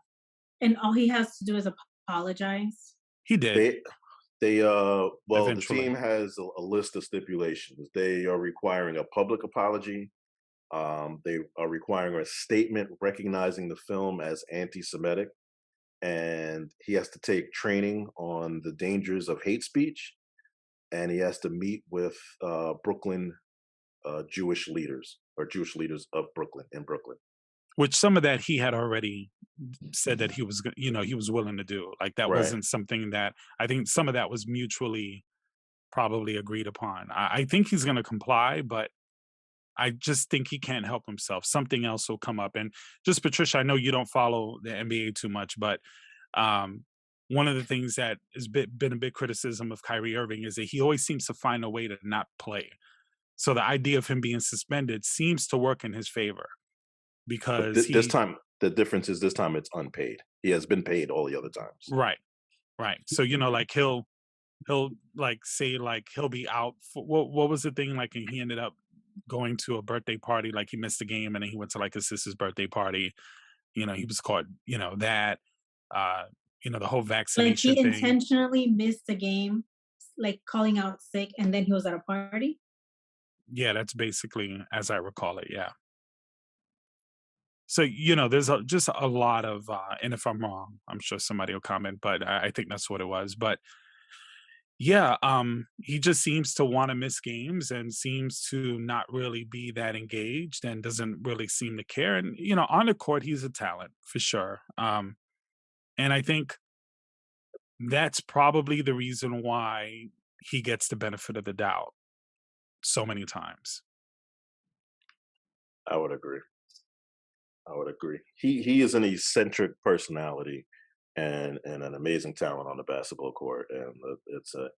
And all he has to do is apologize? He did They well, the eventually. team has a list of stipulations. They are requiring a public apology. They are requiring a statement recognizing the film as anti-Semitic, and he has to take training on the dangers of hate speech, and he has to meet with Brooklyn Jewish leaders or Jewish leaders of Brooklyn in Brooklyn. which some of that he had already said that he was willing to do. Like that Right. wasn't something that I think some of that was mutually probably agreed upon. I think he's going to comply, but I just think he can't help himself. Something else will come up. And just Patricia, I know you don't follow the NBA too much, but um, one of the things that has been a big criticism of Kyrie Irving is that he always seems to find a way to not play. So the idea of him being suspended seems to work in his favor But because this he, time, the difference is this time it's unpaid. He has been paid all the other times. right, right. So, like he'll like say like he'll be out for what was the thing like and he ended up going to a birthday party, like he missed a game and then he went to like his sister's birthday party. He was caught, that uh, the whole Like vaccination he thing. intentionally missed a game, like calling out sick, and then he was at a party. Yeah, that's basically as I recall it. Yeah. So, there's just a lot of, and if I'm wrong, I'm sure somebody will comment, but I think that's what it was. But yeah, he just seems to want to miss games and seems to not really be that engaged and doesn't really seem to care. And, on the court, he's a talent for sure. And I think that's probably the reason why he gets the benefit of the doubt so many times. I would agree. I would agree. He is an eccentric personality and an amazing talent on the basketball court, and it's an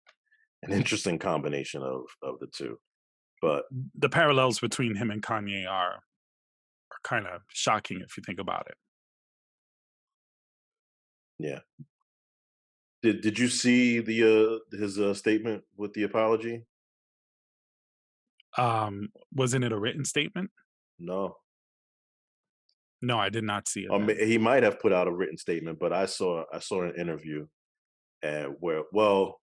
interesting combination of the two. But The parallels between him and Kanye are kind of shocking if you think about it. yeah, did you see the his statement with the apology? Wasn't it a written statement? No, No, I did not see it or then. he might have put out a written statement, but I saw an interview and where well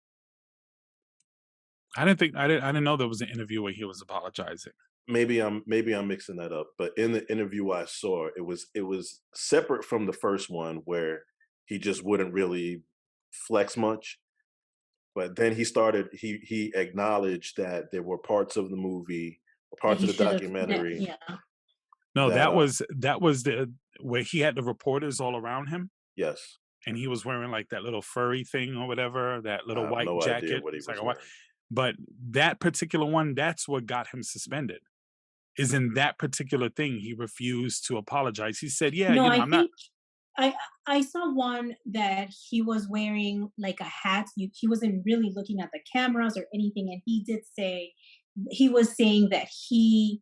I didn't know there was an interview where he was apologizing. maybe I'm mixing that up, but in the interview I saw, it was separate from the first one where he just wouldn't really flex much. But then he acknowledged that there were parts of the movie, or That parts he of the should have. documentary Yeah, No, that that was the where he had the reporters all around him yes, and he was wearing like that little furry thing or whatever, that I little have white no idea jacket. what he It's like was a white, wearing. but that particular one, that's what got him suspended. Is in that particular thing, he refused to apologize. He said, "Yeah, no, I I'm not." think I I saw one that he was wearing like a hat. He wasn't really looking at the cameras or anything, and he did say he was saying that he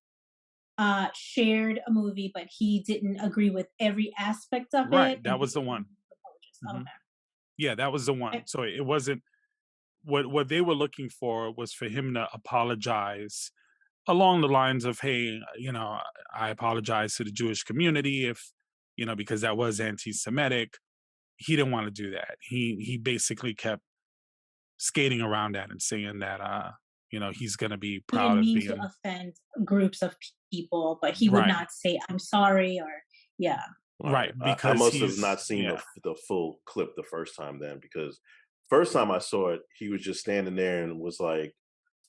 shared a movie, but he didn't agree with every aspect of it, Right, and that he was the one. apologized. Mhm. Okay. Yeah, that was the one. So it wasn't what they were looking for was for him to apologize along the lines of, "Hey, I apologize to the Jewish community if, because that was anti-Semitic." He didn't want to do that. He basically kept skating around that and saying that, he's going to be He proud didn't of mean to being offend groups of people, but he would right, not say, "I'm sorry," or yeah. All right, right, I because must have he's not seen yeah, the full clip the first time then, because first time I saw it, he was just standing there and was like,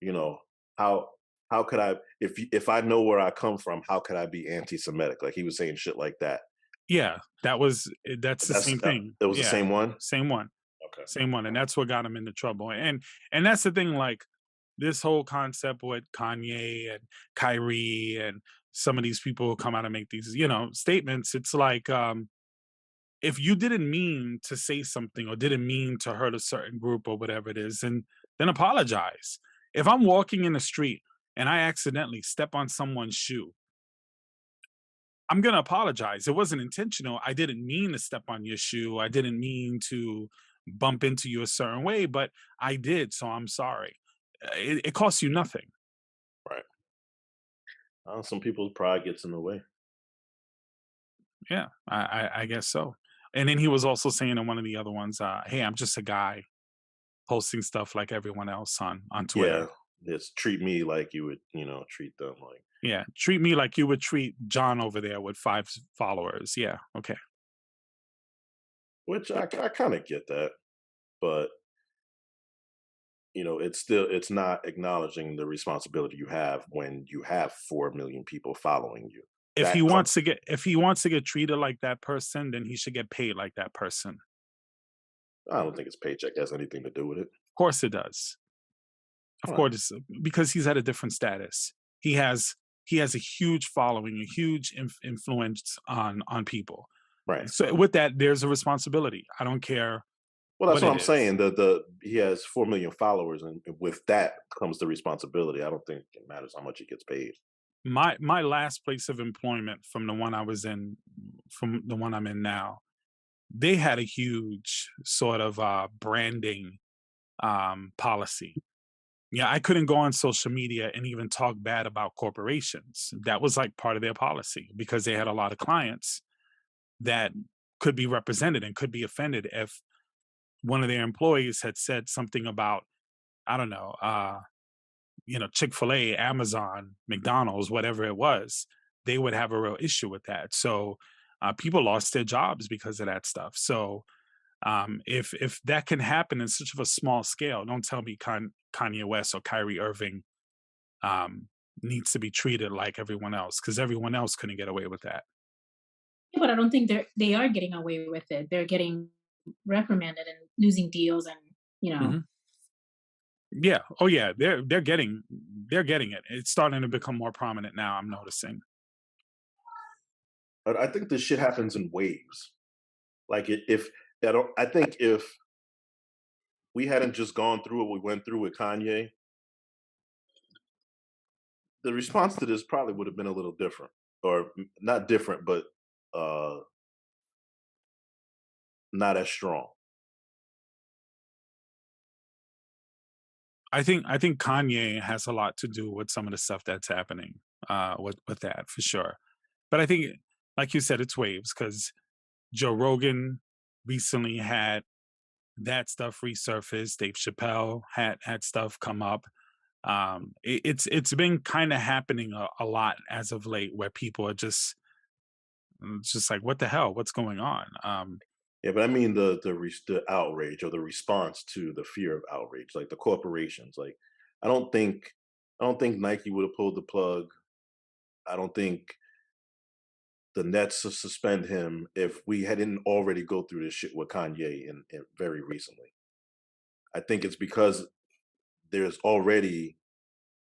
you know, how how could I if I know where I come from, how could I be anti-Semitic? Like he was saying shit like that. yeah. That's the That's same thing. it was the Yeah, same one. same one. Okay. Same one, and that's what got him into trouble. And that's the thing, like this whole concept with Kanye and Kyrie and some of these people who come out and make these, statements. It's like if you didn't mean to say something or didn't mean to hurt a certain group or whatever it is, then apologize. If I'm walking in the street and I accidentally step on someone's shoe, I'm gonna apologize. It wasn't intentional. I didn't mean to step on your shoe. I didn't mean to bump into you a certain way, but I did, so I'm sorry. It costs you nothing. Right. Some people's pride gets in the way. Yeah, I guess so. And then he was also saying in one of the other ones, "Hey, I'm just a guy posting stuff like everyone else on Twitter. Yeah. Just treat me like you would, treat them like Yeah, treat me like you would treat John over there with followers. Yeah, okay. which I kind of get that, but it's not acknowledging the responsibility you have when you have 4 million people following you. If he that wants to get treated like that person, then he should get paid like that person. I don't think his paycheck has anything to do with it. Of course it does. Of Huh. course, because he's at a different status. He has a huge following, a huge influence on people. Right. So with that, there's a responsibility. I don't care Well, that's what what it I'm is. saying. The he has 4 million followers, and with that comes the responsibility. I don't think it matters how much he gets paid. My last place of employment from the one I was in, from the one I'm in now, they had a huge sort of branding policy. Yeah, I couldn't go on social media and even talk bad about corporations. That was like part of their policy because they had a lot of clients that could be represented and could be offended if one of their employees had said something about, I don't know, Chick-fil-A, Amazon, McDonald's, whatever it was. They would have a real issue with that. So people lost their jobs because of that stuff. So if that can happen in such of a small scale, don't tell me Kanye West or Kyrie Irving um, needs to be treated like everyone else because everyone else couldn't get away with that. Yeah, but I don't think they are getting away with it. They're getting reprimanded and losing deals, and you know. Hmm. Yeah. Oh yeah. They're getting it. It's starting to become more prominent now. I'm noticing. But I think this shit happens in waves. Like if I don't, I think if we hadn't just gone through what we went through with Kanye, the response to this probably would have been a little different, or not different, but uh, not as strong. I think Kanye has a lot to do with some of the stuff that's happening with that for sure. But I think, like you said, it's waves because Joe Rogan recently had that stuff resurface. Dave Chappelle had stuff come up. It's been kind of happening a lot as of late, where people are just like, what the hell, what's going on? Yeah, but I mean the outrage or the response to the fear of outrage, like the corporations. Like I don't think I don't think Nike would have pulled the plug. I don't think the Nets to suspend him if we hadn't already go through this shit with Kanye in very recently. I think it's because there's already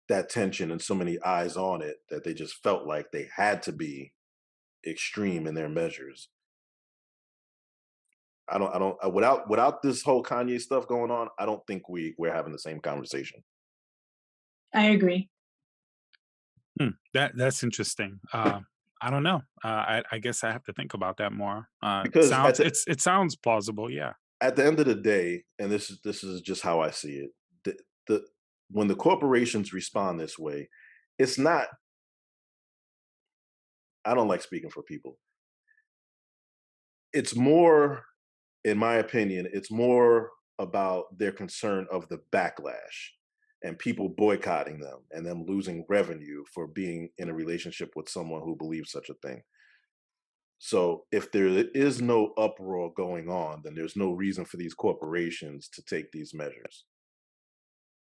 that tension and so many eyes on it that they just felt like they had to be extreme in their measures. I don't without this whole Kanye stuff going on, I don't think we're having the same conversation. I agree. That's interesting. I don't know. I guess I have to think about that more. Because It sounds plausible. Yeah. at the end of the day, and this is just how I see it, the when the corporations respond this way, it's not. I don't like speaking for people. It's more, in my opinion, it's more about their concern of the backlash and people boycotting them and them losing revenue for being in a relationship with someone who believes such a thing. So if there is no uproar going on, then there's no reason for these corporations to take these measures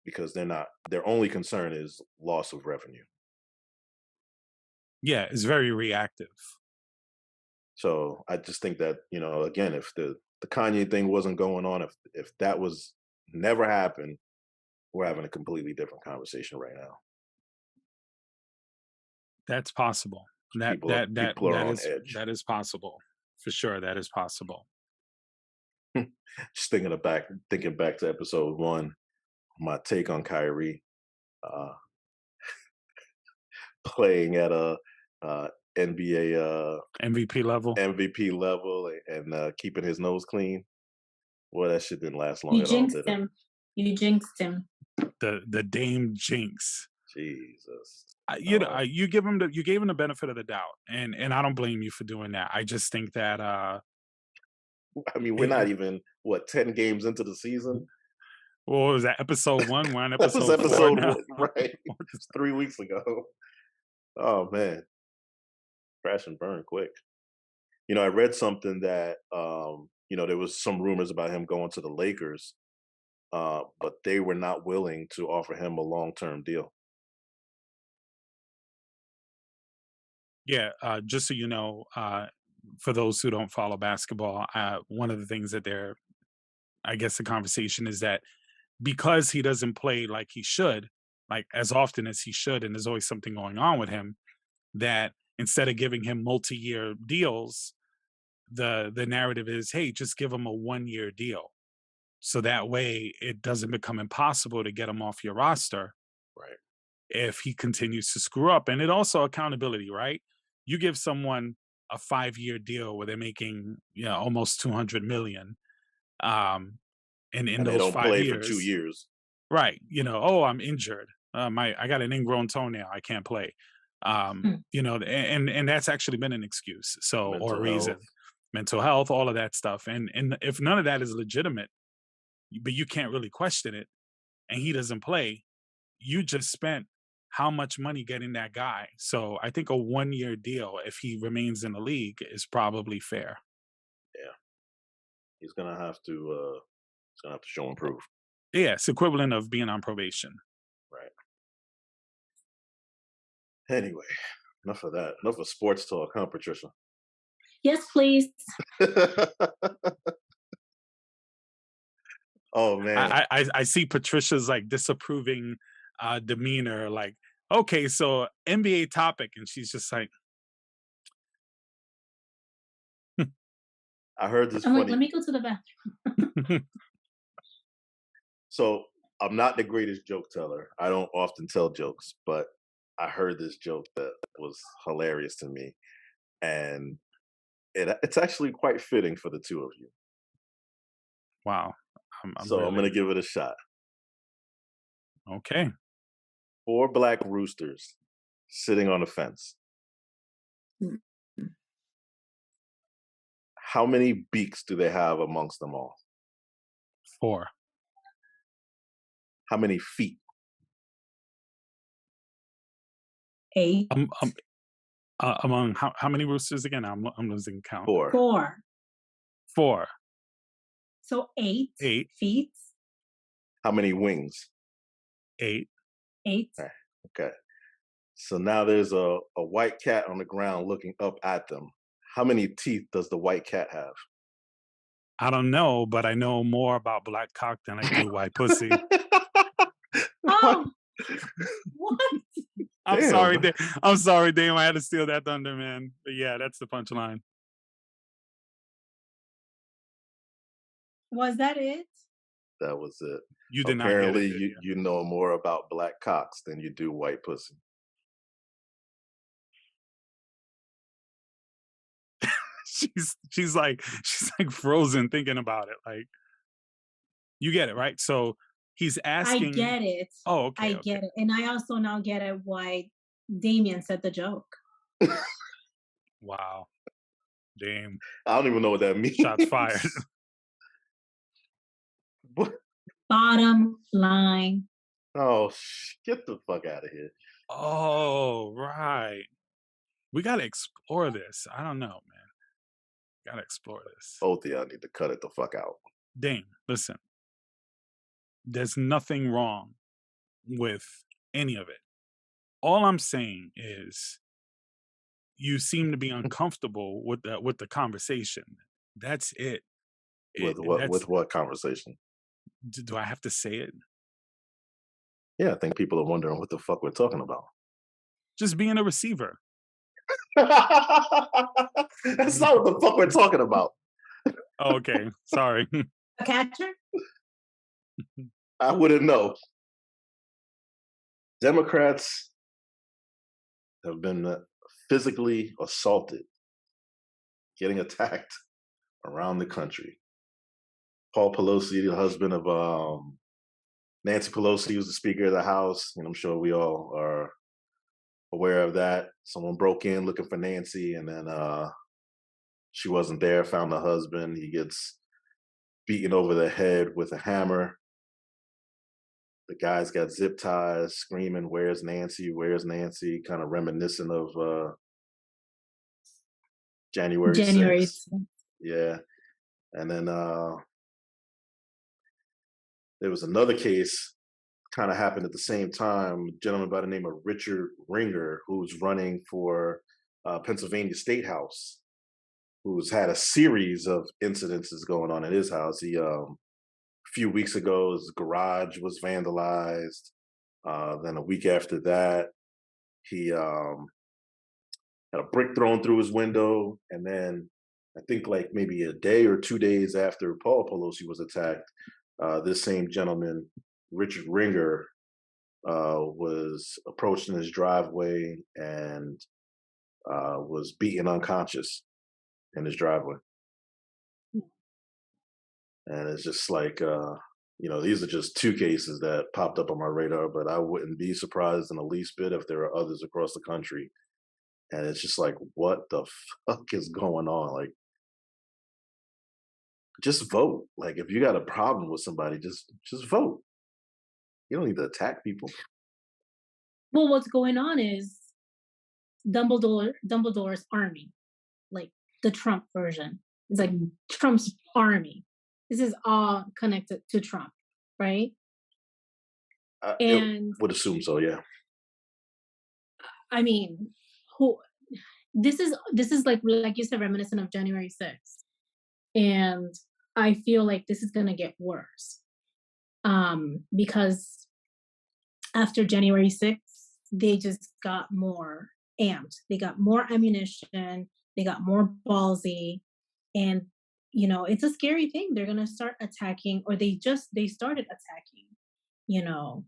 because they're not. Their only concern is loss of revenue. Yeah. It's very reactive. So I just think that, again, if the Kanye thing wasn't going on, if that was never happened, we're having a completely different conversation right now. That's possible. That People are that that people are that on is edge. that is possible for sure. That is possible. Just thinking back to episode one, my take on Kyrie uh, playing at a NBA MVP level. MVP level and keeping his nose clean. Well, that shit didn't last long You at all, jinxed did it? him. You jinxed him. The Dame Jinx. Jesus. You gave him the benefit of the doubt, and I don't blame you for doing that. I just think that I mean, we're not it, even 10 games into the season. what was that, episode one? We're on That was episode four episode now. one, right? It's 3 weeks ago. Oh man, crash and burn quick. I read something that there was some rumors about him going to the Lakers, but they were not willing to offer him a long-term deal. Yeah, just so you know, for those who don't follow basketball, one of the things that I guess the conversation is that because he doesn't play like he should, like as often as he should, and there's always something going on with him, that instead of giving him multi-year deals, the narrative is, hey, just give him a 1 year deal. So that way it doesn't become impossible to get him off your roster Right. if he continues to screw up. And it also accountability, right? You give someone a 5 year deal where they're making, almost 200 million. And in And they those don't five play for 2 years, years. right? Oh, I'm injured. I got an ingrown toenail. I can't play. Mm. And that's actually been an excuse. So, or a Mental health. reason, mental health, all of that stuff. And if none of that is legitimate, but you can't really question it, and he doesn't play, you just spent how much money getting that guy. So I think a 1 year deal, if he remains in the league, is probably fair. Yeah. He's gonna have to show and prove. Yeah, it's equivalent of being on probation. Right. Anyway, enough of that. Enough of sports talk, huh, Patricia? Yes, please. Oh man. I see Patricia's like disapproving demeanor, like, okay, so NBA topic, and she's just like, I heard this I'm like, let funny. me go to the bathroom. So I'm not the greatest joke teller. I don't often tell jokes, but I heard this joke that was hilarious to me, and it's actually quite fitting for the two of you. wow, I'm So I'm gonna really give it a shot. okay. 4 black roosters sitting on a fence. Mm. How many beaks do they have amongst them all? 4. How many feet? 8. Among how many roosters again? I'm losing count. 4. 4. 4, So 8 8, feet. How many wings? 8. 8. Eh, okay. So now there's a white cat on the ground looking up at them. How many teeth does the white cat have? I don't know, but I know more about black cock than I do white pussy. What? Oh, what? I'm sorry, Damn. I'm sorry, Dame. I had to steal that thunder, man. But yeah, that's the punchline. Was that it? That was it. You did not get it, Apparently, did you you? you know more about black cocks than you do white pussy. She's like frozen thinking about it. Like, you get it, right? So he's I asking. get it. Oh, okay, I okay. get it. And I also now get it why Damien said the joke. Wow, Dame. I don't even know what that Shots fired. means. What? Bottom line. Oh, get the fuck out of here. Oh, right. We gotta explore this. I don't know, man. Gotta explore this. Both of y'all need to cut it the fuck out. Dame, listen. There's nothing wrong with any of it. All I'm saying is you seem to be uncomfortable with the conversation. That's it. With what? That's With what conversation? do I have to say it? Yeah, I think people are wondering what the fuck we're talking about. Just being a receiver. That's not what the fuck we're talking about. Oh, okay, sorry. A catcher? I wouldn't know. Democrats have been physically assaulted, getting attacked around the country. Paul Pelosi, the husband of Nancy Pelosi, was the Speaker of the House, and I'm sure we all are aware of that. Someone broke in looking for Nancy, and then she wasn't there. Found the husband. He gets beaten over the head with a hammer. The guy's got zip ties, screaming, "Where's Nancy? Where's Nancy?" Kind of reminiscent of January January 6th. 6th. Yeah. And then there was another case kind of happened at the same time. A gentleman by the name of Richard Ringer, who's running for Pennsylvania State House, who's had a series of incidences going on at his house. He a few weeks ago, his garage was vandalized. Then a week after that, he had a brick thrown through his window, and then I think like maybe a day or 2 days after Paul Pelosi was attacked, this same gentleman, Richard Ringer, was approached in his driveway and was beaten unconscious in his driveway. And it's just like, these are just two cases that popped up on my radar, but I wouldn't be surprised in the least bit if there are others across the country. And it's just like, what the fuck is going on? Like, just vote. Like, if you got a problem with somebody, just vote. You don't need to attack people. Well, what's going on is Dumbledore's army, like the Trump version. It's like Trump's army. This is all connected to Trump, right? It And would assume so, yeah. I mean, who this is like you said, reminiscent of January 6th. And I feel like this is gonna get worse. Because after January 6th, they just got more amped. They got more ammunition, they got more ballsy, and it's a scary thing. They're gonna start attacking, or they started attacking, you know,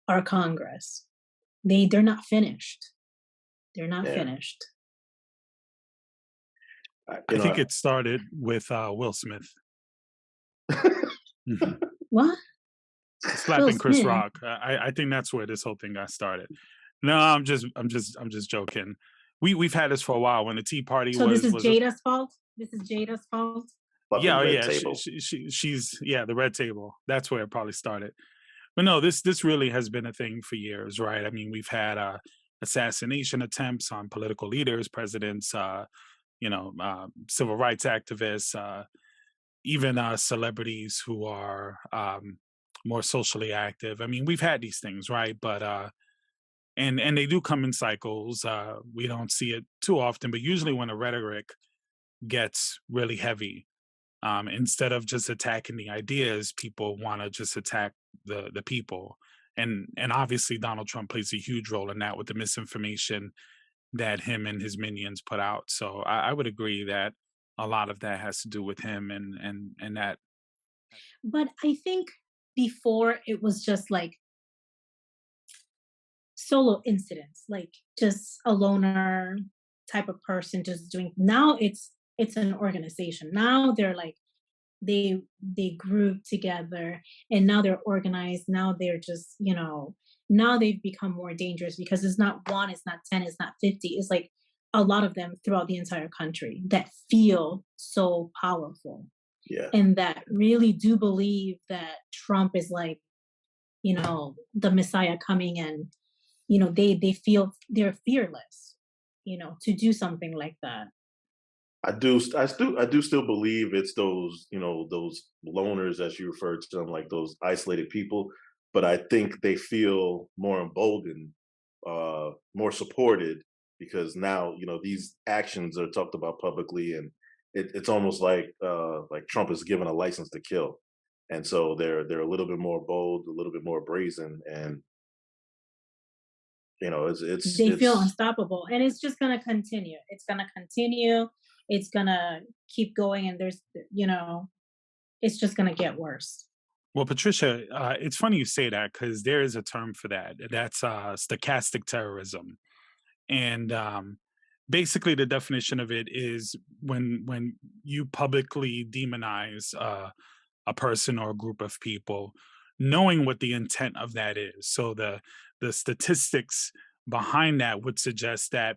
our Congress. They're not finished. They're not Yeah. finished. I think it started with Will Smith. Mhm. What? Will Slapping Chris Smith? Rock. I think that's where this whole thing got started. No, I'm just joking. We've had this for a while. When the Tea Party So this is was Jada's fault? This is Jada's fault? Fucking red yeah, table. she's the red table. That's where it probably started. But no, this really has been a thing for years, right? I mean, we've had assassination attempts on political leaders, presidents, civil rights activists, even celebrities who are more socially active. I mean, we've had these things, right? But and they do come in cycles. We don't see it too often, but usually when the rhetoric gets really heavy, instead of just attacking the ideas, people want to just attack the people. And obviously Donald Trump plays a huge role in that with the misinformation that him and his minions put out. So I would agree that a lot of that has to do with him and that. But I think before it was just like solo incidents, like just a loner type of person just doing. Now it's an organization. Now they're like they group together, and now they're organized. Now they're just, now they've become more dangerous because it's not one, it's not 10, it's not 50. It's like a lot of them throughout the entire country that feel so powerful Yeah. and that really do believe that Trump is like, the Messiah coming, and they feel they're fearless, to do something like that. I do still believe it's those, those loners, as you referred to them, like those isolated people. But I think they feel more emboldened, more supported, because now, these actions are talked about publicly, and it's almost like Trump is given a license to kill. And so they're a little bit more bold, a little bit more brazen, and They feel it's unstoppable, and it's just going to continue. It's going to continue. It's going to keep going, and it's just going to get worse. Well, Patricia, it's funny you say that because there is a term for that. That's stochastic terrorism, and basically the definition of it is when you publicly demonize a person or a group of people, knowing what the intent of that is. So the statistics behind that would suggest that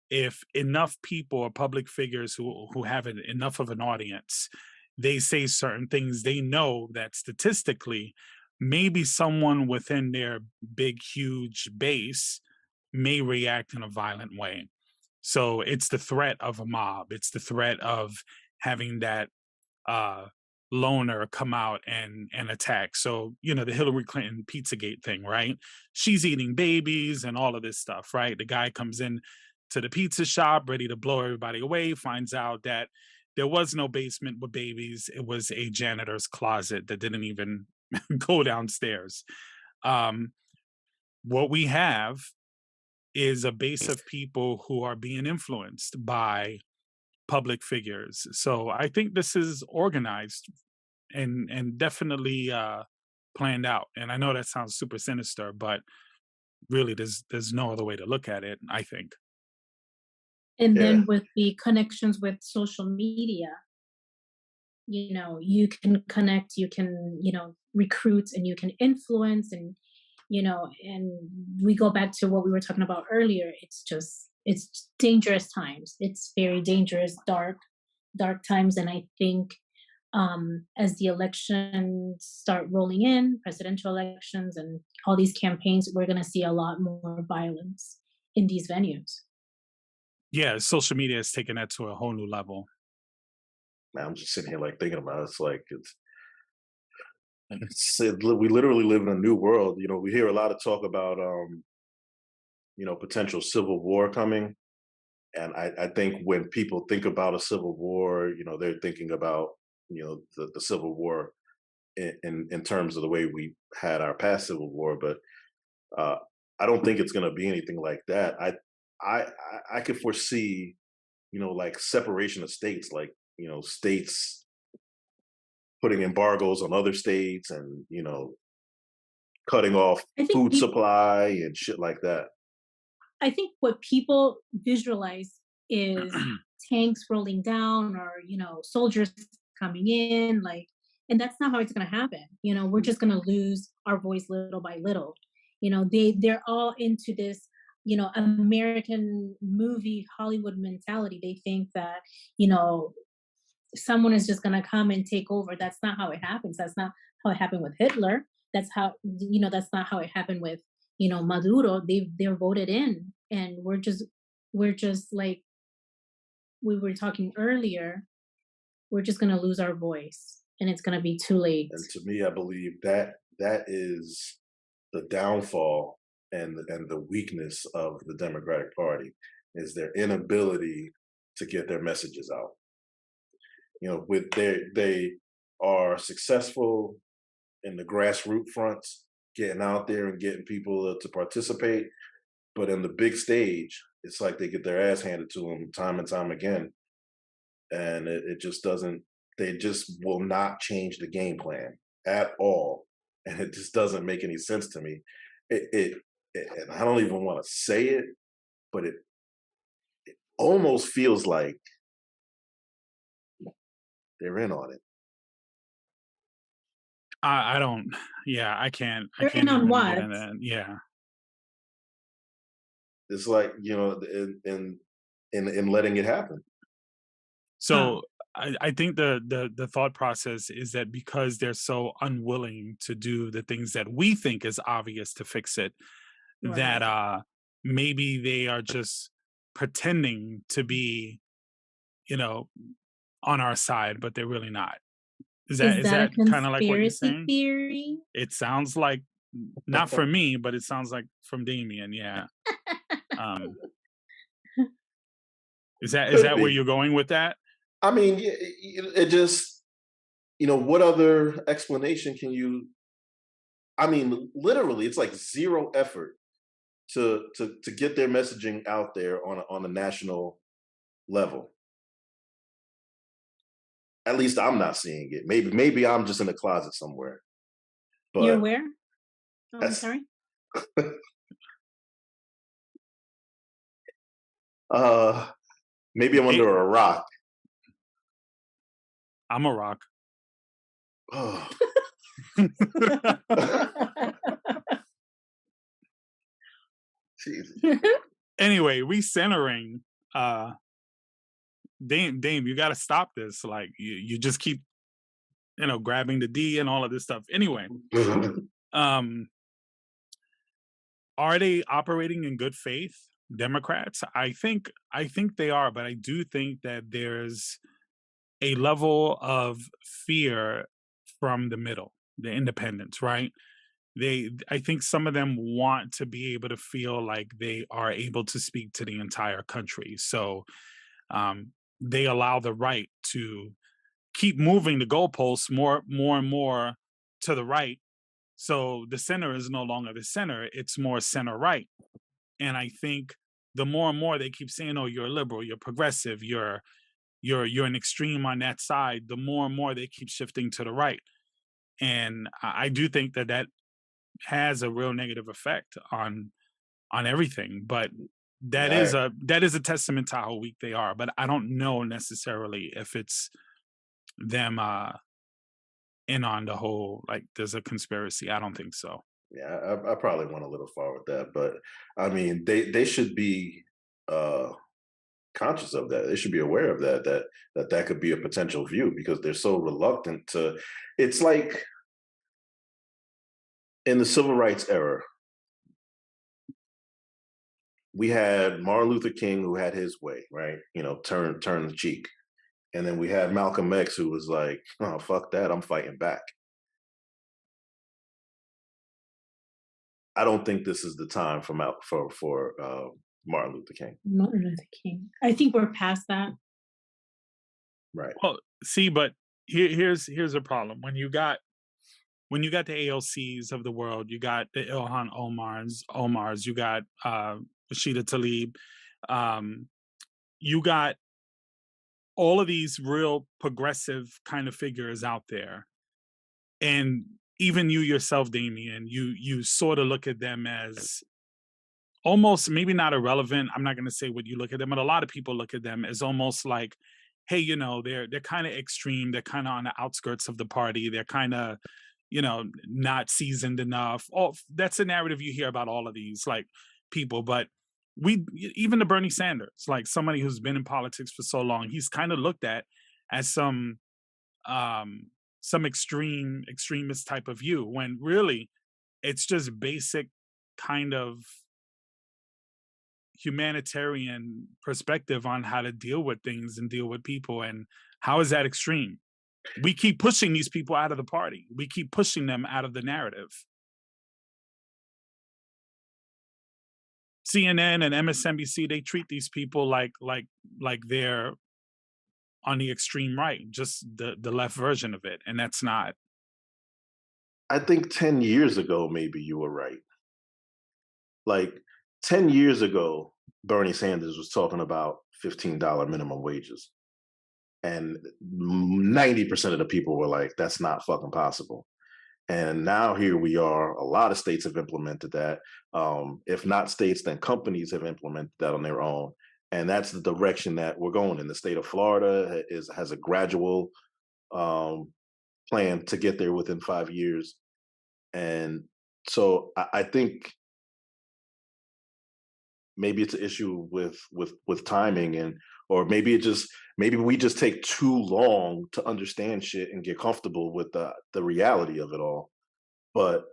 if enough people or public figures who have enough of an audience, they say certain things, they know that statistically, maybe someone within their big, huge base may react in a violent way. So it's the threat of a mob. It's the threat of having that uh, loner come out and attack. So, the Hillary Clinton Pizzagate thing, right? She's eating babies and all of this stuff, right? The guy comes in to the pizza shop, ready to blow everybody away, finds out that there was no basement with babies. It was a janitor's closet that didn't even go downstairs. Um, what we have is a base of people who are being influenced by public figures. So I think this is organized and definitely planned out. And I know that sounds super sinister, but really there's no other way to look at it, I think. And Yeah, then with the connections with social media, you can connect, you can, recruit, and you can influence, and and we go back to what we were talking about earlier. It's dangerous times. It's very dangerous, dark times. And I think as the elections start rolling in, presidential elections and all these campaigns, we're going to see a lot more violence in these venues. Yeah, social media has taken that to a whole new level. man, I'm just sitting here like thinking about it. It's like we literally live in a new world. We hear a lot of talk about potential civil war coming, and I think when people think about a civil war, they're thinking about the civil war in terms of the way we had our past civil war, but uh, I don't think it's going to be anything like that. I could foresee like separation of states, like states putting embargoes on other states, and cutting off I think food people supply and shit like that. I think what people visualize is tanks rolling down, or, soldiers coming in, like, and that's not how it's going to happen. We're just going to lose our voice little by little. They're all into this, American movie Hollywood mentality. They think that, you know, someone is just going to come and take over. That's not how it happens. That's not how it happened with Hitler. That's not how it happened with, Maduro. They're voted in, and we're just like we were talking earlier. We're just going to lose our voice, and it's going to be too late. And to me, I believe that that is the downfall and the weakness of the Democratic Party is their inability to get their messages out. With they are successful in the grassroots fronts, getting out there and getting people to participate, but in the big stage, it's like they get their ass handed to them time and time again, and it just doesn't. They just will not change the game plan at all, and it just doesn't make any sense to me. And I don't even want to say it, but it almost feels like they're in on it. I don't. Yeah, I They're in can't on even get what? in that. Yeah. It's like in letting it happen. How? So I think the thought process is that because they're so unwilling to do the things that we think is obvious to fix it, that Right. maybe they are just pretending to be, you know, on our side, but they're really not. Is Is that a that kind of like what you're conspiracy saying? theory? It sounds like not for me, but it sounds like from Damien. Yeah. Um, is Could that where be. you're going with that? I mean, it just what other explanation can you? I mean, literally, it's like zero effort to get their messaging out there on a national level. At least I'm not seeing it. Maybe I'm just in the closet somewhere. You're But where? Oh, I'm that's sorry. uh maybe I'm Da- under a rock. I'm a rock. Oh, Jesus. Anyway, recentering. Dame, you got to stop this. Like you just keep, grabbing the D and all of this stuff. Anyway, um, are they operating in good faith? Democrats, I think they are, but I do think that there's a level of fear from the middle, the independents, right? I think some of them want to be able to feel like they are able to speak to the entire country. So they allow the right to keep moving the goalposts more and more to the right. So the center is no longer the center; it's more center right. And I think the more and more they keep saying, "Oh, you're a liberal, you're progressive, you're an extreme on that side," the more and more they keep shifting to the right. And I do think that that has a real negative effect on everything. But Yeah, that is a testament to how weak they are. But I don't know necessarily if it's them in on the whole, like there's a conspiracy. I don't think so. I probably went a little far with that, but I mean, they should be uh, conscious of that. They should be aware of that. That could be a potential view because they're so reluctant to. It's like in the civil rights era, we had Martin Luther King who had his way, right? Turn the cheek, and then we had Malcolm X who was like, "Oh, fuck that, I'm fighting back." I don't think this is the time for Martin Luther King. Martin Luther King. I think we're past that. Right. Well, see, but here's a problem. When you got the AOCs of the world, you got the Ilhan Omars, you got Rashida Tlaib, um, you got all of these real progressive kind of figures out there, and even you yourself, Damien, you sort of look at them as almost maybe not irrelevant. I'm not going to say what you look at them, but a lot of people look at them as almost like, hey, they're kind of extreme. They're kind of on the outskirts of the party. They're kind of, not seasoned enough. Oh, that's a narrative you hear about all of these like people. But even the Bernie Sanders, like somebody who's been in politics for so long, he's kind of looked at as um some extremist type of view when really it's just basic kind of humanitarian perspective on how to deal with things and deal with people. And how is that extreme? We keep pushing these people out of the party. We keep pushing them out of the narrative. CNN and MSNBC, they treat these people like they're on the extreme right, just the left version of it. And that's not. I think 10 years ago, maybe you were right. Like 10 years ago, Bernie Sanders was talking about $15 minimum wages. And 90% of the people were like, that's not fucking possible. And now here we are. A lot of states have implemented that. If not states, then companies have implemented that on their own. And that's the direction that we're going in. The state of Florida has a gradual um, plan to get there within 5 years. And so I think maybe it's an issue with timing, and or maybe we just take too long to understand shit and get comfortable with the reality of it all. But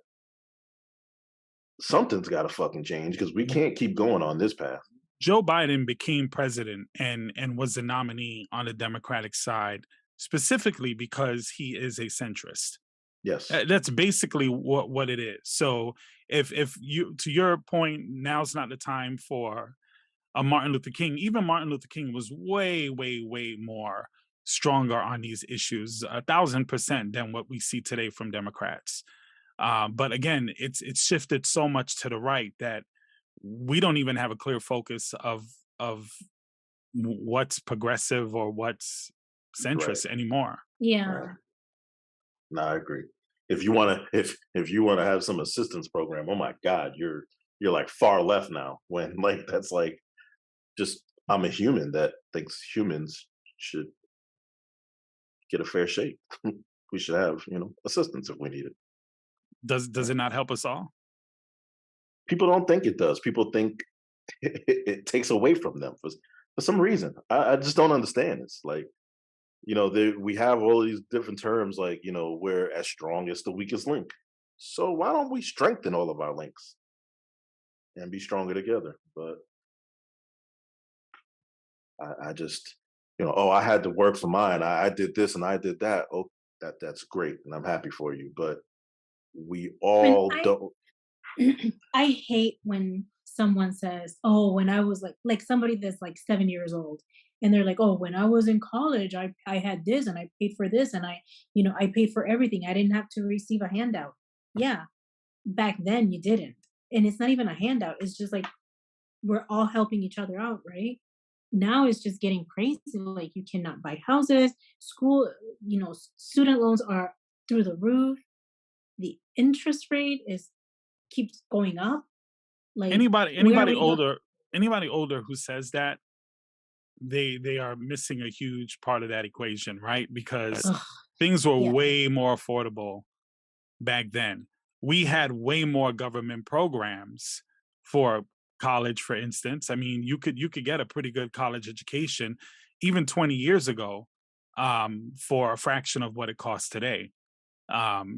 something's got to fucking change because we can't keep going on this path. Joe Biden became president and was the nominee on the Democratic side specifically because he is a centrist. Yes. That's basically what it is. So if you, to your point, now's not the time for a Martin Luther King. Even Martin Luther King was way more stronger on these issues, 1,000% than what we see today from Democrats. But again, it's shifted so much to the right that we don't even have a clear focus of what's progressive or what's Right. centrist anymore. Yeah. Right. No, I agree. If you want to have some assistance program, oh my God, you're like far left now. When like that's like just I'm a human that thinks humans should get a fair shake. We should have assistance if we need it. Does Yeah. it not help us all? People don't think it does. People think it takes away from them for some reason. I just don't understand. It's like we have all these different terms like we're as strong as the weakest link. So why don't we strengthen all of our links and be stronger together? But I just oh, I had to work for mine. I did this and I did that. Oh, that's great, and I'm happy for you. But We And all don't. I hate when someone says, "Oh, when I was like somebody that's like 7 years old and they're like, "Oh, when I was in college, I had this and I paid for this and I paid for everything. I didn't have to receive a handout." Yeah, back then you didn't. And it's not even a handout. It's just like we're all helping each other out, right? Now it's just getting crazy. Like you cannot buy houses, school, student loans are through the roof. The interest rate is keeps going up. Like, Anybody where are anybody we going? older anybody older who says that, they are missing a huge part of that equation, right? Because Ugh, things were yeah. way more affordable back then. We had way more government programs for college, for instance. I mean, you could get a pretty good college education even 20 years ago, for a fraction of what it costs today.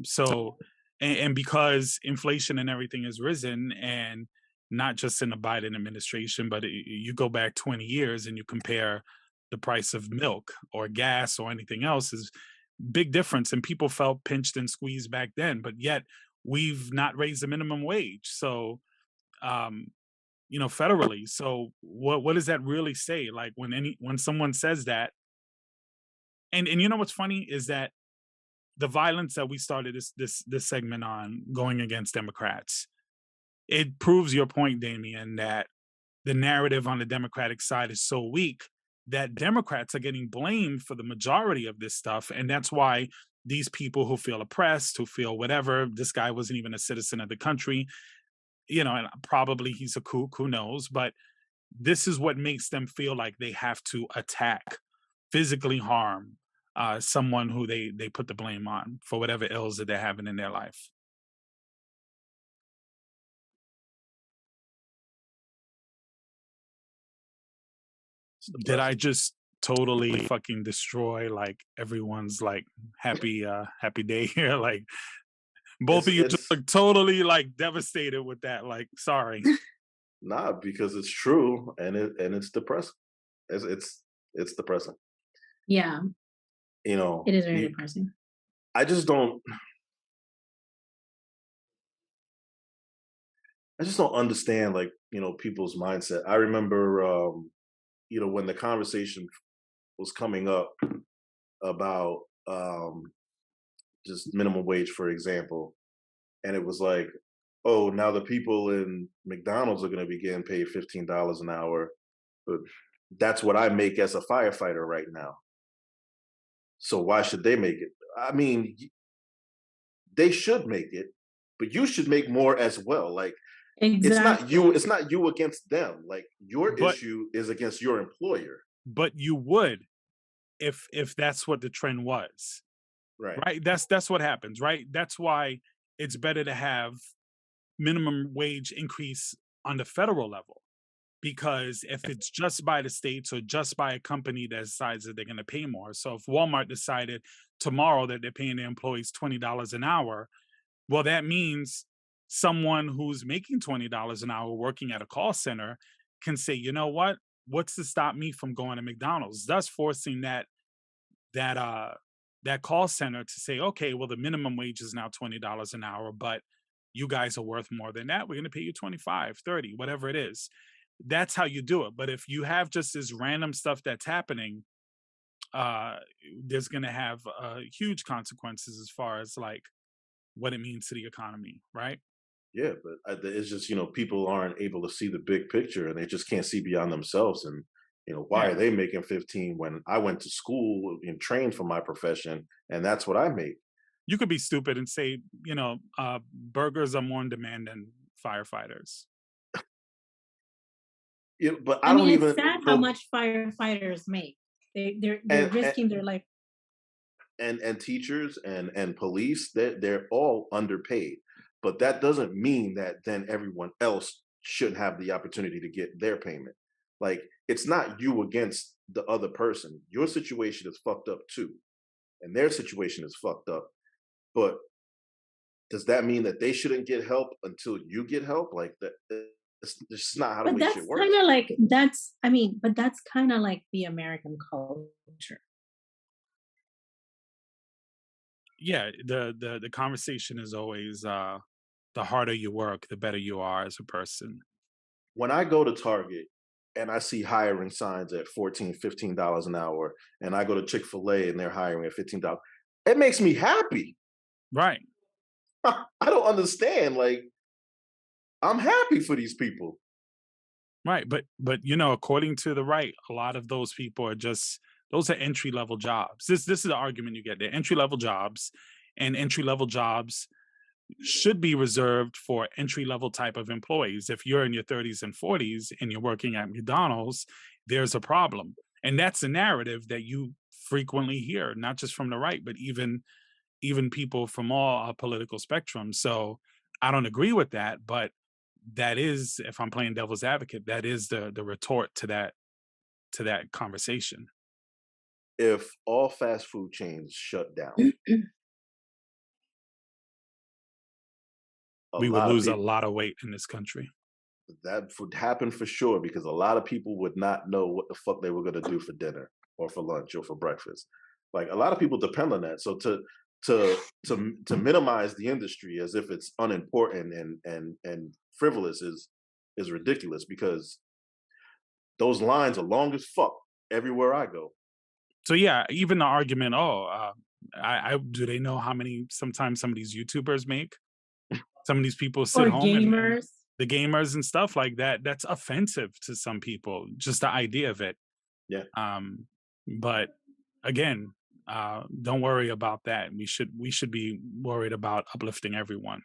So, and because inflation and everything has risen, and not just in the Biden administration, but you go back 20 years and you compare the price of milk or gas or anything else, is big difference. And people felt pinched and squeezed back then, but yet we've not raised the minimum wage. So, um, federally. So what does that really say? Like when someone says that, and you know what's funny is that the violence that we started this segment on, going against Democrats, it proves your point, Damien, that the narrative on the Democratic side is so weak that Democrats are getting blamed for the majority of this stuff. And that's why these people who feel oppressed, who feel whatever, this guy wasn't even a citizen of the country, and probably he's a kook, who knows? But this is what makes them feel like they have to attack, physically harm, someone who they put the blame on for whatever ills that they're having in their life. It's Did I depressing. just totally fucking destroy like everyone's like happy day here? Like both It's of you just it's look totally like devastated with that. Like, sorry. not because it's true, and it's depressing. It's depressing. Yeah, You know, it is very you, depressing. I just don't. I just don't understand, like, people's mindset. I remember, when the conversation was coming up about just minimum wage, for example, and it was like, oh, now the people in McDonald's are going to be getting paid $15 an hour, but that's what I make as a firefighter right now. So why should they make it? I mean, they should make it, but you should make more as well. Like, it's not you. Exactly. It's not you against them. Like, your But issue is against your employer. you would, if that's what the trend was. Right. Right? That's what happens, right? That's why it's better to have minimum wage increase on the federal level. Because if it's just by the states or just by a company that decides that they're going to pay more. So if Walmart decided tomorrow that they're paying their employees $20 an hour, well, that means someone who's making $20 an hour working at a call center can say, you know what? What's to stop me from going to McDonald's? Thus forcing that that call center to say, okay, well, the minimum wage is now $20 an hour, but you guys are worth more than that. We're going to pay you 25, 30, whatever it is. That's how you do it. But if you have just this random stuff that's happening, uh, there's going to have huge consequences as far as like what it means to the economy, right? Yeah, but it's just, people aren't able to see the big picture, and they just can't see beyond themselves. And why Yeah. are they making 15 when I went to school and trained for my profession, and that's what I make? You could be stupid and say, burgers are more in demand than firefighters. Yeah, but I I don't mean, it's even. sad how But much firefighters make. They're and and risking their life. and teachers and police, they're all underpaid, but that doesn't mean that then everyone else shouldn't have the opportunity to get their payment. Like, it's not you against the other person. Your situation is fucked up too, and their situation is fucked up. But does that mean that they shouldn't get help until you get help? Like, that, it's just not how the But way shit that's works. kind of like that's. I mean, but that's kind of like the American culture. yeah, the conversation is always the harder you work, the better you are as a person. When I go to Target and I see hiring signs at 14, $15 an hour, and I go to Chick-fil-A and they're hiring at $15, it makes me happy. Right. I don't understand. Like, I'm happy for these people. Right, but according to the right, a lot of those people are just those are entry level jobs. This is the argument you get. They're entry level jobs, and entry level jobs should be reserved for entry level type of employees. If you're in your 30s and 40s and you're working at McDonald's, there's a problem. And that's a narrative that you frequently hear, not just from the right, but even people from all political spectrums. So I don't agree with that, but that is, if I'm playing devil's advocate, that is the retort to that conversation. If all fast food chains shut down, a We would lot of lose a people, lot of weight in this country. that would happen for sure, because a lot of people would not know what the fuck they were going to do for dinner or for lunch or for breakfast. Like, a lot of people depend on that. So to minimize the industry as if it's unimportant and frivolous is ridiculous, because those lines are long as fuck everywhere I go. So yeah, even the argument, oh, I do they know how many sometimes some of these YouTubers make? Some of these people sit Or home and gamers. the gamers and stuff like that, that's offensive to some people, just the idea of it. Yeah. Um, but again, don't worry about that. We should be worried about uplifting everyone.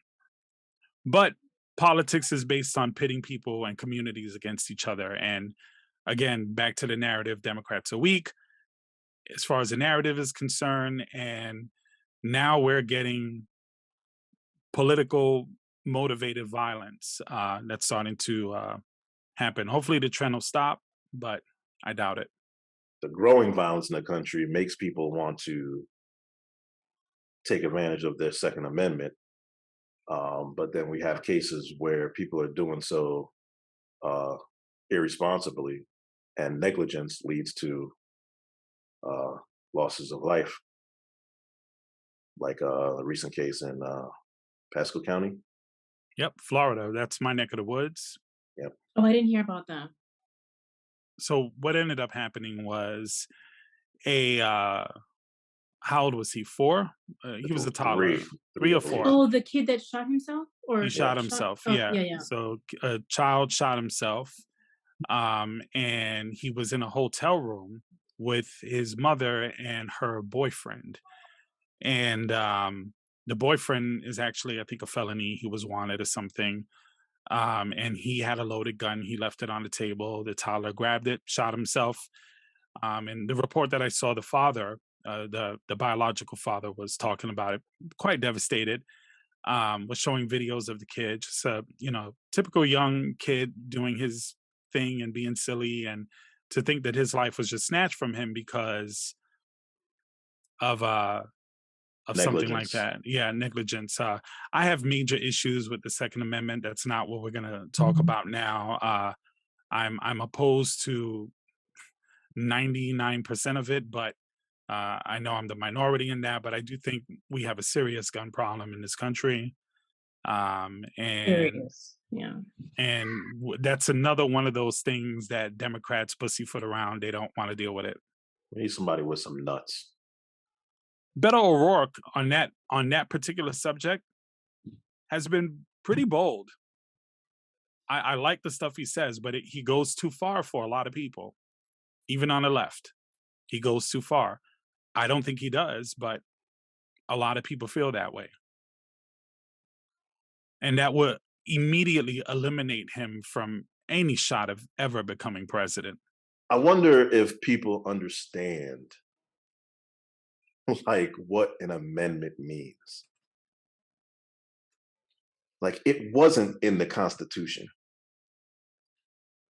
But politics is based on pitting people and communities against each other. And again, back to the narrative, Democrats are weak as far as the narrative is concerned. And now we're getting political motivated violence that's starting to happen. Hopefully the trend will stop, but I doubt it. The growing violence in the country makes people want to take advantage of their Second Amendment. But then we have cases where people are doing so uh, irresponsibly, and negligence leads to uh, losses of life, like a recent case in Pasco County. Yep, Florida, that's my neck of the woods. Yep. Oh, I didn't hear about that. So what ended up happening was a how old was he? 4? He was a toddler, Three, 3 three, I or believe. 4. Oh, the kid that shot himself He or Yeah. shot shot? himself. Oh, Yeah. yeah, yeah. So a child shot himself, and he was in a hotel room with his mother and her boyfriend. And the boyfriend is actually, I think, a felony. He was wanted or something. And he had a loaded gun. He left it on the table. The toddler grabbed it, shot himself. And the report that I saw, the father, the biological father, was talking about it, quite devastated. Was showing videos of the kid, just a typical young kid doing his thing and being silly, and to think that his life was just snatched from him because of something like Negligence. that. Yeah, negligence. I have major issues with the Second Amendment. That's not what we're gonna talk about now. I'm opposed to 99% of it, but I know I'm the minority in that. But I do think we have a serious gun problem in this country, um, and Serious. Yeah. that's another one of those things that Democrats pussyfoot around. They don't want to deal with it. We need somebody with some nuts. Beto O'Rourke on that particular subject has been pretty bold. I like the stuff he says, but he goes too far for a lot of people, even on the left. He goes too far. I don't think he does, but a lot of people feel that way. And that would immediately eliminate him from any shot of ever becoming president. I wonder if people understand like what an amendment means. Like, it wasn't in the Constitution.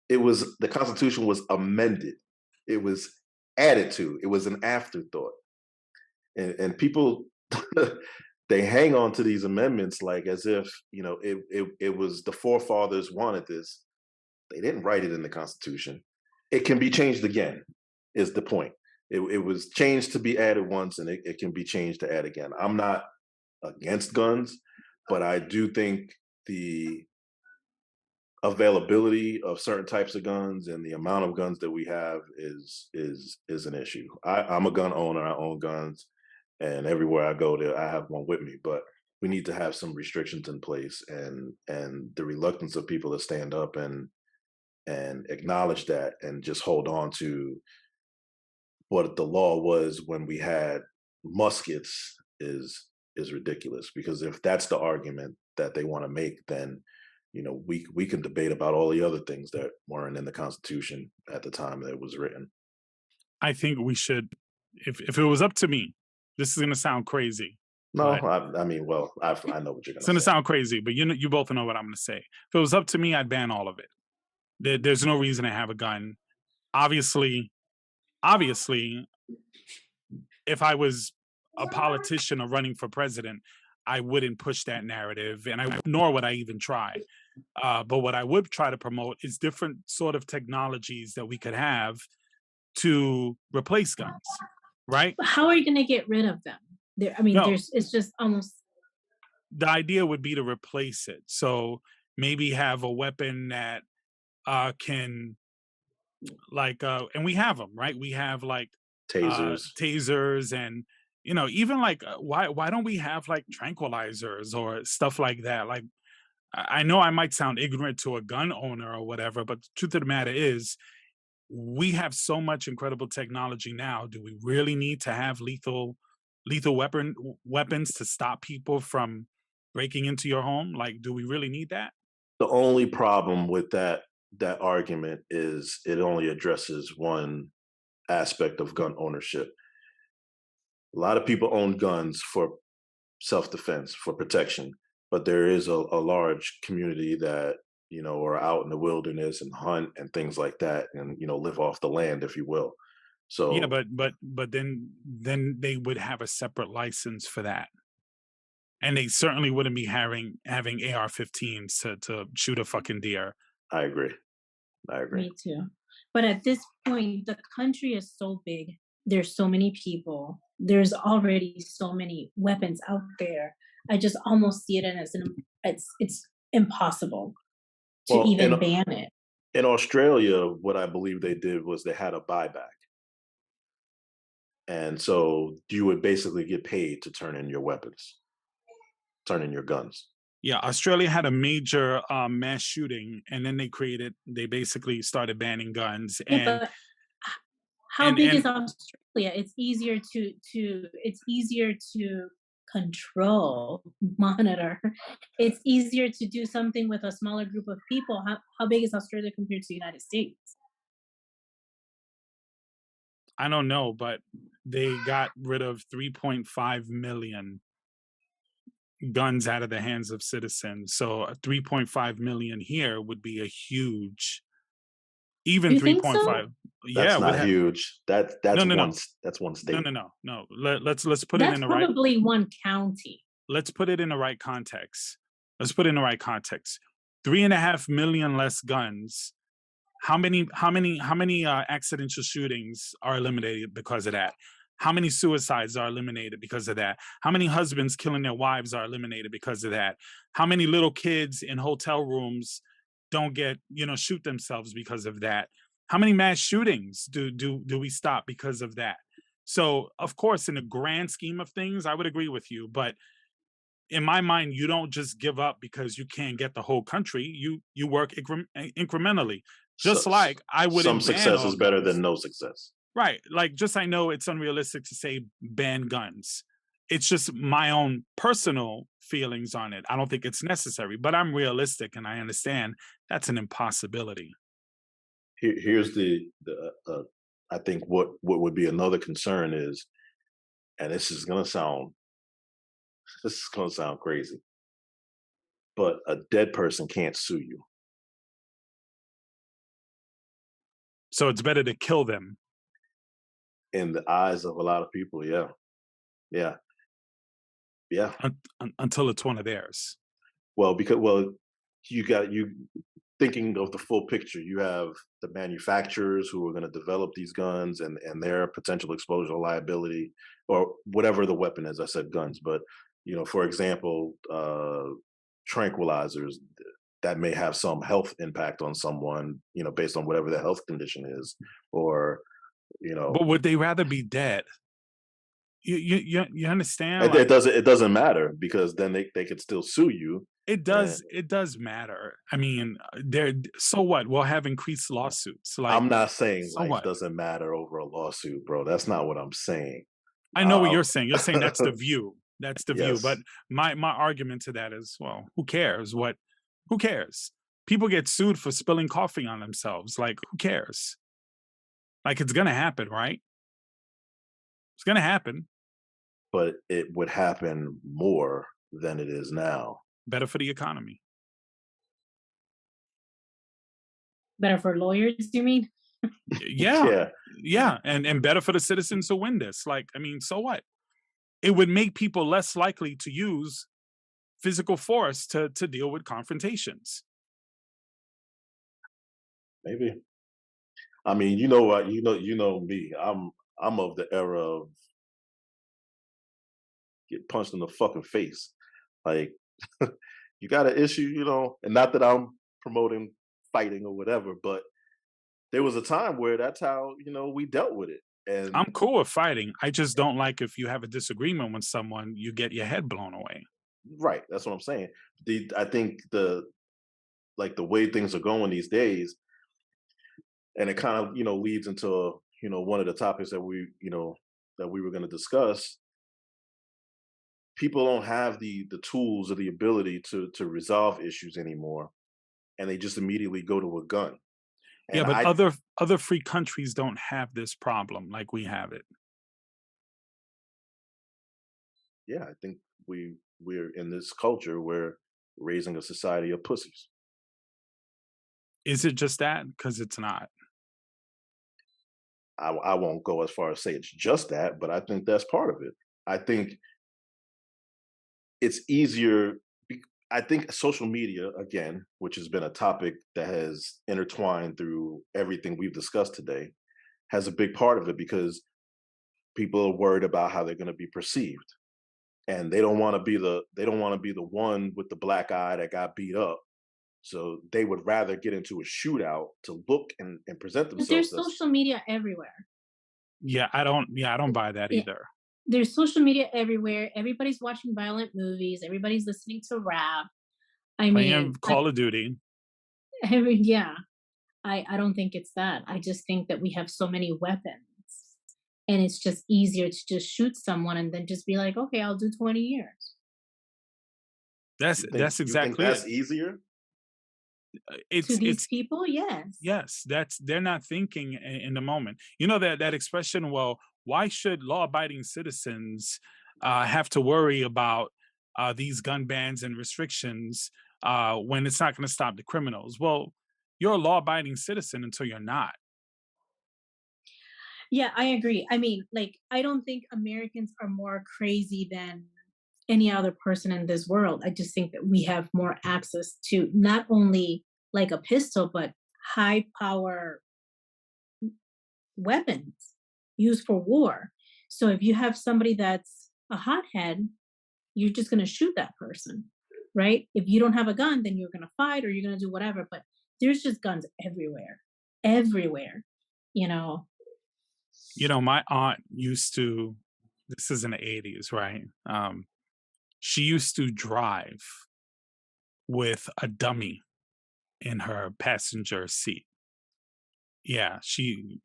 The Constitution was amended. It was added to. It was an afterthought. And people they hang on to these amendments like as if, it was the forefathers wanted this. They didn't write it in the Constitution. It can be changed again, is the point. it was changed to be added once, and it can be changed to add again. I'm not against guns, but I do think the availability of certain types of guns and the amount of guns that we have is an issue. I'm a gun owner. I own guns, and everywhere I go, there I have one with me. But we need to have some restrictions in place, and the reluctance of people to stand up and acknowledge that, and just hold on to what the law was when we had muskets is ridiculous. Because if that's the argument that they want to make, then we can debate about all the other things that weren't in the Constitution at the time that it was written. I think we should, if it was up to me, this is going to sound crazy, No, but I mean, well, I know what you're it's gonna going to say. sound crazy, but you both know what I'm going to say. If it was up to me, I'd ban all of it. There's no reason to have a gun. Obviously, obviously, if I was a politician or running for president, I wouldn't push that narrative, and nor would I even try. But what I would try to promote is different sort of technologies that we could have to replace guns, right? How are you going to get rid of them? I mean, No, it's just almost. the idea would be to replace it. So maybe have a weapon that can and we have them, right? We have Tasers. tasers, and even why don't we have like tranquilizers or stuff like that? Like, I know I might sound ignorant to a gun owner or whatever, but the truth of the matter is we have so much incredible technology now. Do we really need to have lethal weapons to stop people from breaking into your home? Like, do we really need that? The only problem with that argument is it only addresses one aspect of gun ownership. A lot of people own guns for self-defense, for protection, but there is a large community that are out in the wilderness and hunt and things like that, and live off the land, if you will. Yeah, So but then they would have a separate license for that, and they certainly wouldn't be having AR-15s to shoot a fucking deer. I agree. I agree. Me too. But at this point, the country is so big. There's so many people. There's already so many weapons out there. I just almost see it as it's impossible to Well, even ban it. in Australia, what I believe they did was they had a buyback. And so you would basically get paid to turn in your weapons, turn in your guns. Yeah, Australia had a major mass shooting, and then they basically started banning guns, Yeah, and but how and big is and Australia? It's easier to control, monitor. It's easier to do something with a smaller group of people. How big is Australia compared to the United States? I don't know, but they got rid of 3.5 million guns out of the hands of citizens. So 3.5 million here would be a huge, even You think so? 3.5. Yeah, That's would not have. huge. No, no, no, That's one no, state. no, no, no. Let's put it That's in the right. probably one county. Let's put it in the right context. Let's put it in the right context. 3.5 million less guns. How many accidental shootings are eliminated because of that? How many suicides are eliminated because of that? How many husbands killing their wives are eliminated because of that? How many little kids in hotel rooms don't shoot themselves because of that? How many mass shootings do we stop because of that? So, of course, in the grand scheme of things, I would agree with you, but in my mind, you don't just give up because you can't get the whole country. You work incrementally. So, Just like I some wouldn't ban success all is better than guns. no success. Right. Like, just I know it's unrealistic to say ban guns. It's just my own personal feelings on it. I don't think it's necessary, but I'm realistic and I understand that's an impossibility. Here's I think what would be another concern is, and this is gonna sound crazy, but a dead person can't sue you. So it's better to kill them. In the eyes of a lot of people, yeah. Yeah. Yeah. Until it's one of theirs. Well, because you got you thinking of the full picture. You have the manufacturers who are going to develop these guns and their potential exposure liability or whatever the weapon is. I said guns, but for example, tranquilizers that may have some health impact on someone, based on whatever the health condition is, or you know, But would they rather be dead? You understand? it Like doesn't it doesn't matter because then they could still sue you. And it does matter. I mean, there. So what? We'll have increased lawsuits. Like I'm not saying so life what? doesn't matter over a lawsuit, bro. That's not what I'm saying. I know what Uh, you're saying. You're saying that's the view. That's the view. But yes, my argument to that is, well, who cares? What? Who cares? People get sued for spilling coffee on themselves. Like, who cares? Like, it's gonna happen, right? It's gonna happen. but it would happen more than it is now. Better for the economy. Better for lawyers, you mean? Yeah, Yeah, yeah, and better for the citizens who win this. Like, I mean, so what? It would make people less likely to use physical force to deal with confrontations. maybe. I mean, you know what? You know me. I'm of the era of get punched in the fucking face. Like, you got an issue, and not that I'm promoting fighting or whatever, but there was a time where that's how we dealt with it. And I'm cool with fighting. I just don't like if you have a disagreement with someone, you get your head blown away. right, that's what I'm saying. I think the way things are going these days, and it kind of leads into one of the topics that we were going to discuss. People don't have the tools or the ability to resolve issues anymore, and they just immediately go to a gun. Yeah, And but I other free countries don't have this problem like we have it. Yeah, I think we're in this culture where raising a society of pussies. Is it just that? Because it's not. I won't go as far as say it's just that, but I think that's part of it. I think it's easier. I think social media, again, which has been a topic that has intertwined through everything we've discussed today, has a big part of it because people are worried about how they're going to be perceived, and they don't want to be the one with the black eye that got beat up. So they would rather get into a shootout to look and present But themselves there's as social media everywhere. Yeah, I don't buy that Yeah, either. there's social media everywhere. Everybody's watching violent movies. Everybody's listening to rap. I Playing mean, Call of Duty. yeah. I don't think it's that. I just think that we have so many weapons, and it's just easier to just shoot someone and then just be like, okay, I'll do 20 years. That's you think exactly it. that's easier? To these It's people, yes. yes, that's they're not thinking in the moment. You know that expression, well, why should law-abiding citizens have to worry about these gun bans and restrictions when it's not going to stop the criminals? Well, you're a law-abiding citizen until you're not. Yeah, I agree. I mean, like, I don't think Americans are more crazy than any other person in this world. I just think that we have more access to not only like a pistol, but high power weapons used for war. So if you have somebody that's a hothead, you're just going to shoot that person, right? If you don't have a gun, then you're going to fight or you're going to do whatever. But there's just guns everywhere, everywhere, you know. You know, my aunt used to. This is in the '80s, right? She used to drive with a dummy in her passenger seat. Yeah, she,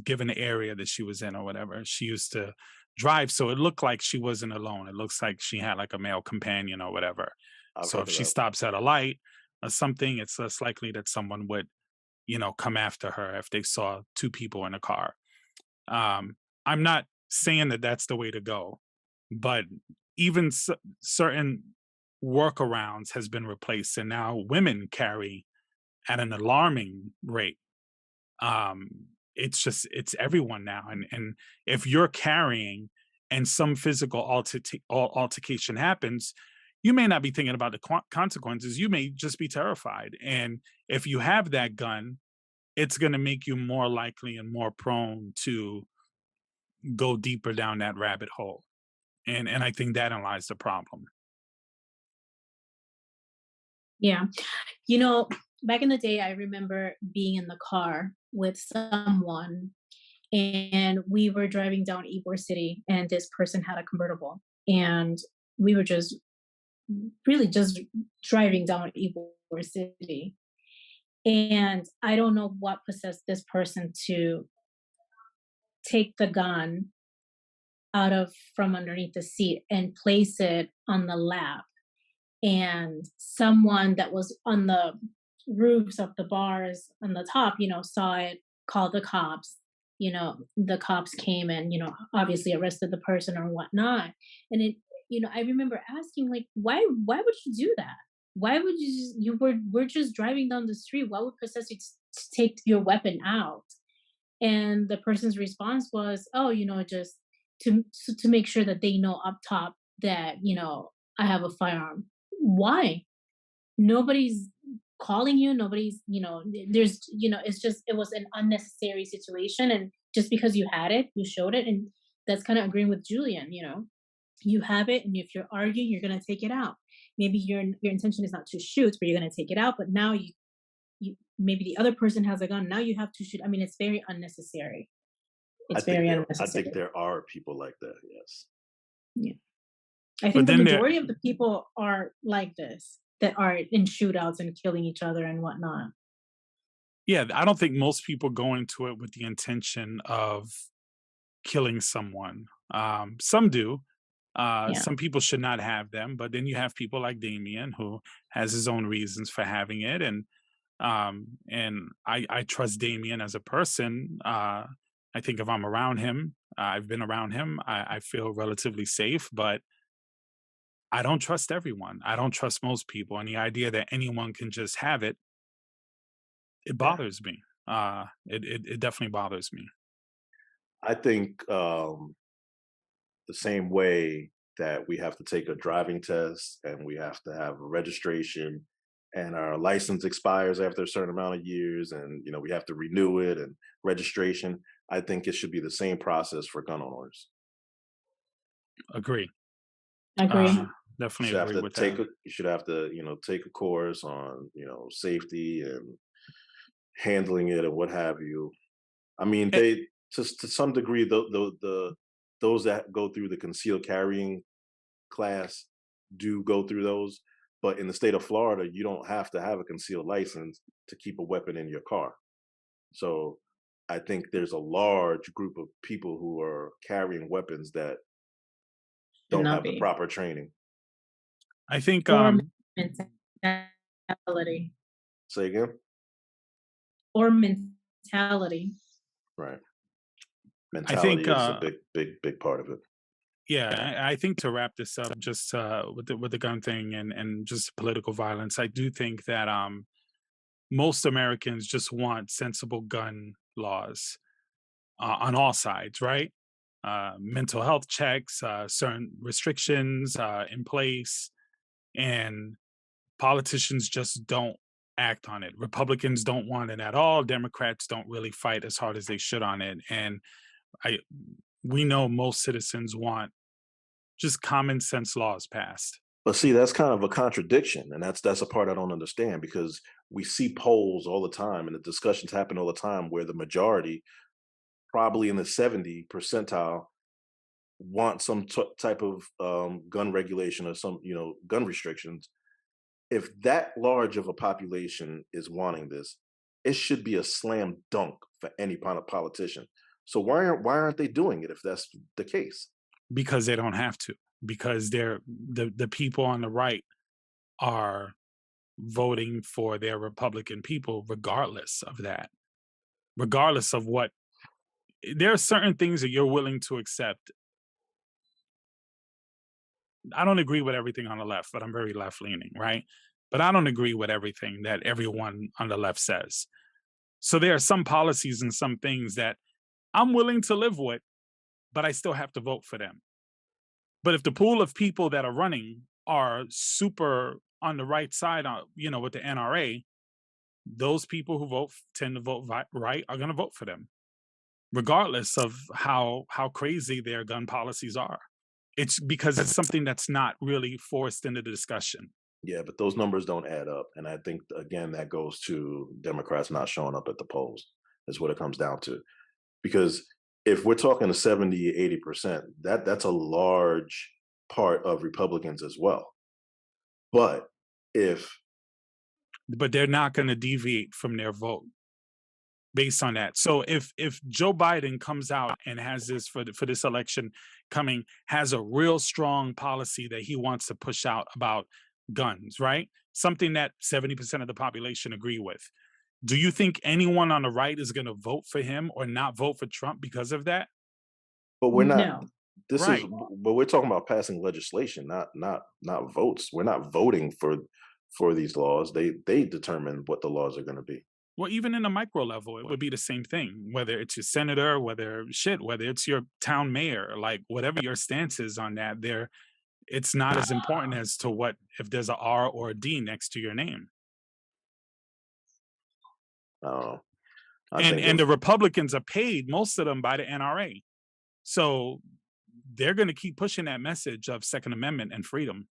given the area that she was in or whatever, she used to drive so it looked like she wasn't alone. It looks like she had like a male companion or whatever. I've So heard if of she that. stops at a light or something, it's less likely that someone would, come after her if they saw two people in a car. Um, I'm not saying that that's the way to go, but even certain workarounds has been replaced, and now women carry at an alarming rate. um it's everyone now, and if you're carrying and some physical altercation happens, you may not be thinking about the consequences. You may just be terrified. And if you have that gun, it's going to make you more likely and more prone to go deeper down that rabbit hole. And I think that lies the problem. Yeah. You know, back in the day, I remember being in the car with someone and we were driving down Ybor City and this person had a convertible and we were just really just driving down Ybor City. And I don't know what possessed this person to take the gun out of from underneath the seat and place it on the lap. And someone that was on the roofs of the bars on the top, saw it, called the cops. The cops came and, obviously arrested the person or whatnot. And I remember asking, like, why would you do that? Why would we're just driving down the street. What would possess you to take your weapon out? And the person's response was, oh, just to make sure that they know up top that, I have a firearm. Why? Nobody's calling you. Nobody's, there's, it was an unnecessary situation. And just because you had it, you showed it. And that's kind of agreeing with Julian, you have it. And if you're arguing, you're going to take it out. Maybe your intention is not to shoot, but you're going to take it out. But now you maybe the other person has a gun. Now you have to shoot. I mean, it's very unnecessary. It's very unnecessary. I think there are people like that. Yes. Yeah. I think the majority of the people are like this, that are in shootouts and killing each other and whatnot. Yeah, I don't think most people go into it with the intention of killing someone. Some do. Some people should not have them, but then you have people like Damien who has his own reasons for having it, and I trust Damien as a person. I think if I'm around him, I've been around him, I feel relatively safe, but I don't trust everyone. I don't trust most people, and the idea that anyone can just have it, it bothers me. It definitely bothers me. I think the same way that we have to take a driving test and we have to have a registration and our license expires after a certain amount of years and we have to renew it and registration, I think it should be the same process for gun owners. Agree. Definitely agree with that. You should have to take a course on safety and handling it and what have you. I mean, they to some degree those that go through the concealed carrying class do go through those, but in the state of Florida, you don't have to have a concealed license to keep a weapon in your car. So I think there's a large group of people who are carrying weapons that don't have the proper training. I think or mentality. Say again? Or mentality. Right. Mentality is a big part of it. Yeah, I think to wrap this up, just with the gun thing and just political violence, I do think that most Americans just want sensible gun laws on all sides, right? Mental health checks, certain restrictions in place, and politicians just don't act on it. Republicans don't want it at all. Democrats don't really fight as hard as they should on it, and we know most citizens want just common sense laws passed. But see, that's kind of a contradiction, and that's a part I don't understand, because we see polls all the time and the discussions happen all the time where the majority, probably in the 70 percentile, want some type of gun regulation or some gun restrictions. If that large of a population is wanting this, it should be a slam dunk for any politician. So why aren't they doing it if that's the case? Because they don't have to. Because the people on the right are voting for their Republican people regardless of that. Regardless of what, there are certain things that you're willing to accept. I don't agree with everything on the left, but I'm very left leaning, right? But I don't agree with everything that everyone on the left says. So there are some policies and some things that I'm willing to live with, but I still have to vote for them. But if the pool of people that are running are super on the right side, with the NRA, those people who tend to vote right are going to vote for them, regardless of how crazy their gun policies are. It's because it's something that's not really forced into the discussion. Yeah, but those numbers don't add up. And I think, again, that goes to Democrats not showing up at the polls, is what it comes down to. Because if we're talking to 70, 80%, that's a large part of Republicans as well. But if But they're not going to deviate from their vote based on that. So if Joe Biden comes out and has this for this election coming, has a real strong policy that he wants to push out about guns, right? Something that 70% of the population agree with. Do you think anyone on the right is going to vote for him or not vote for Trump because of that? but we're not No. this is Right. but we're talking about passing legislation, not votes. We're not voting for these laws. They determine what the laws are going to be. Well, even in a micro level, it would be the same thing, whether it's your senator, whether it's your town mayor, like whatever your stance is on that, it's not as important as to what if there's a R or a D next to your name. Uh, I And think and if the Republicans are paid, most of them by the NRA. So they're going to keep pushing that message of Second Amendment and freedom.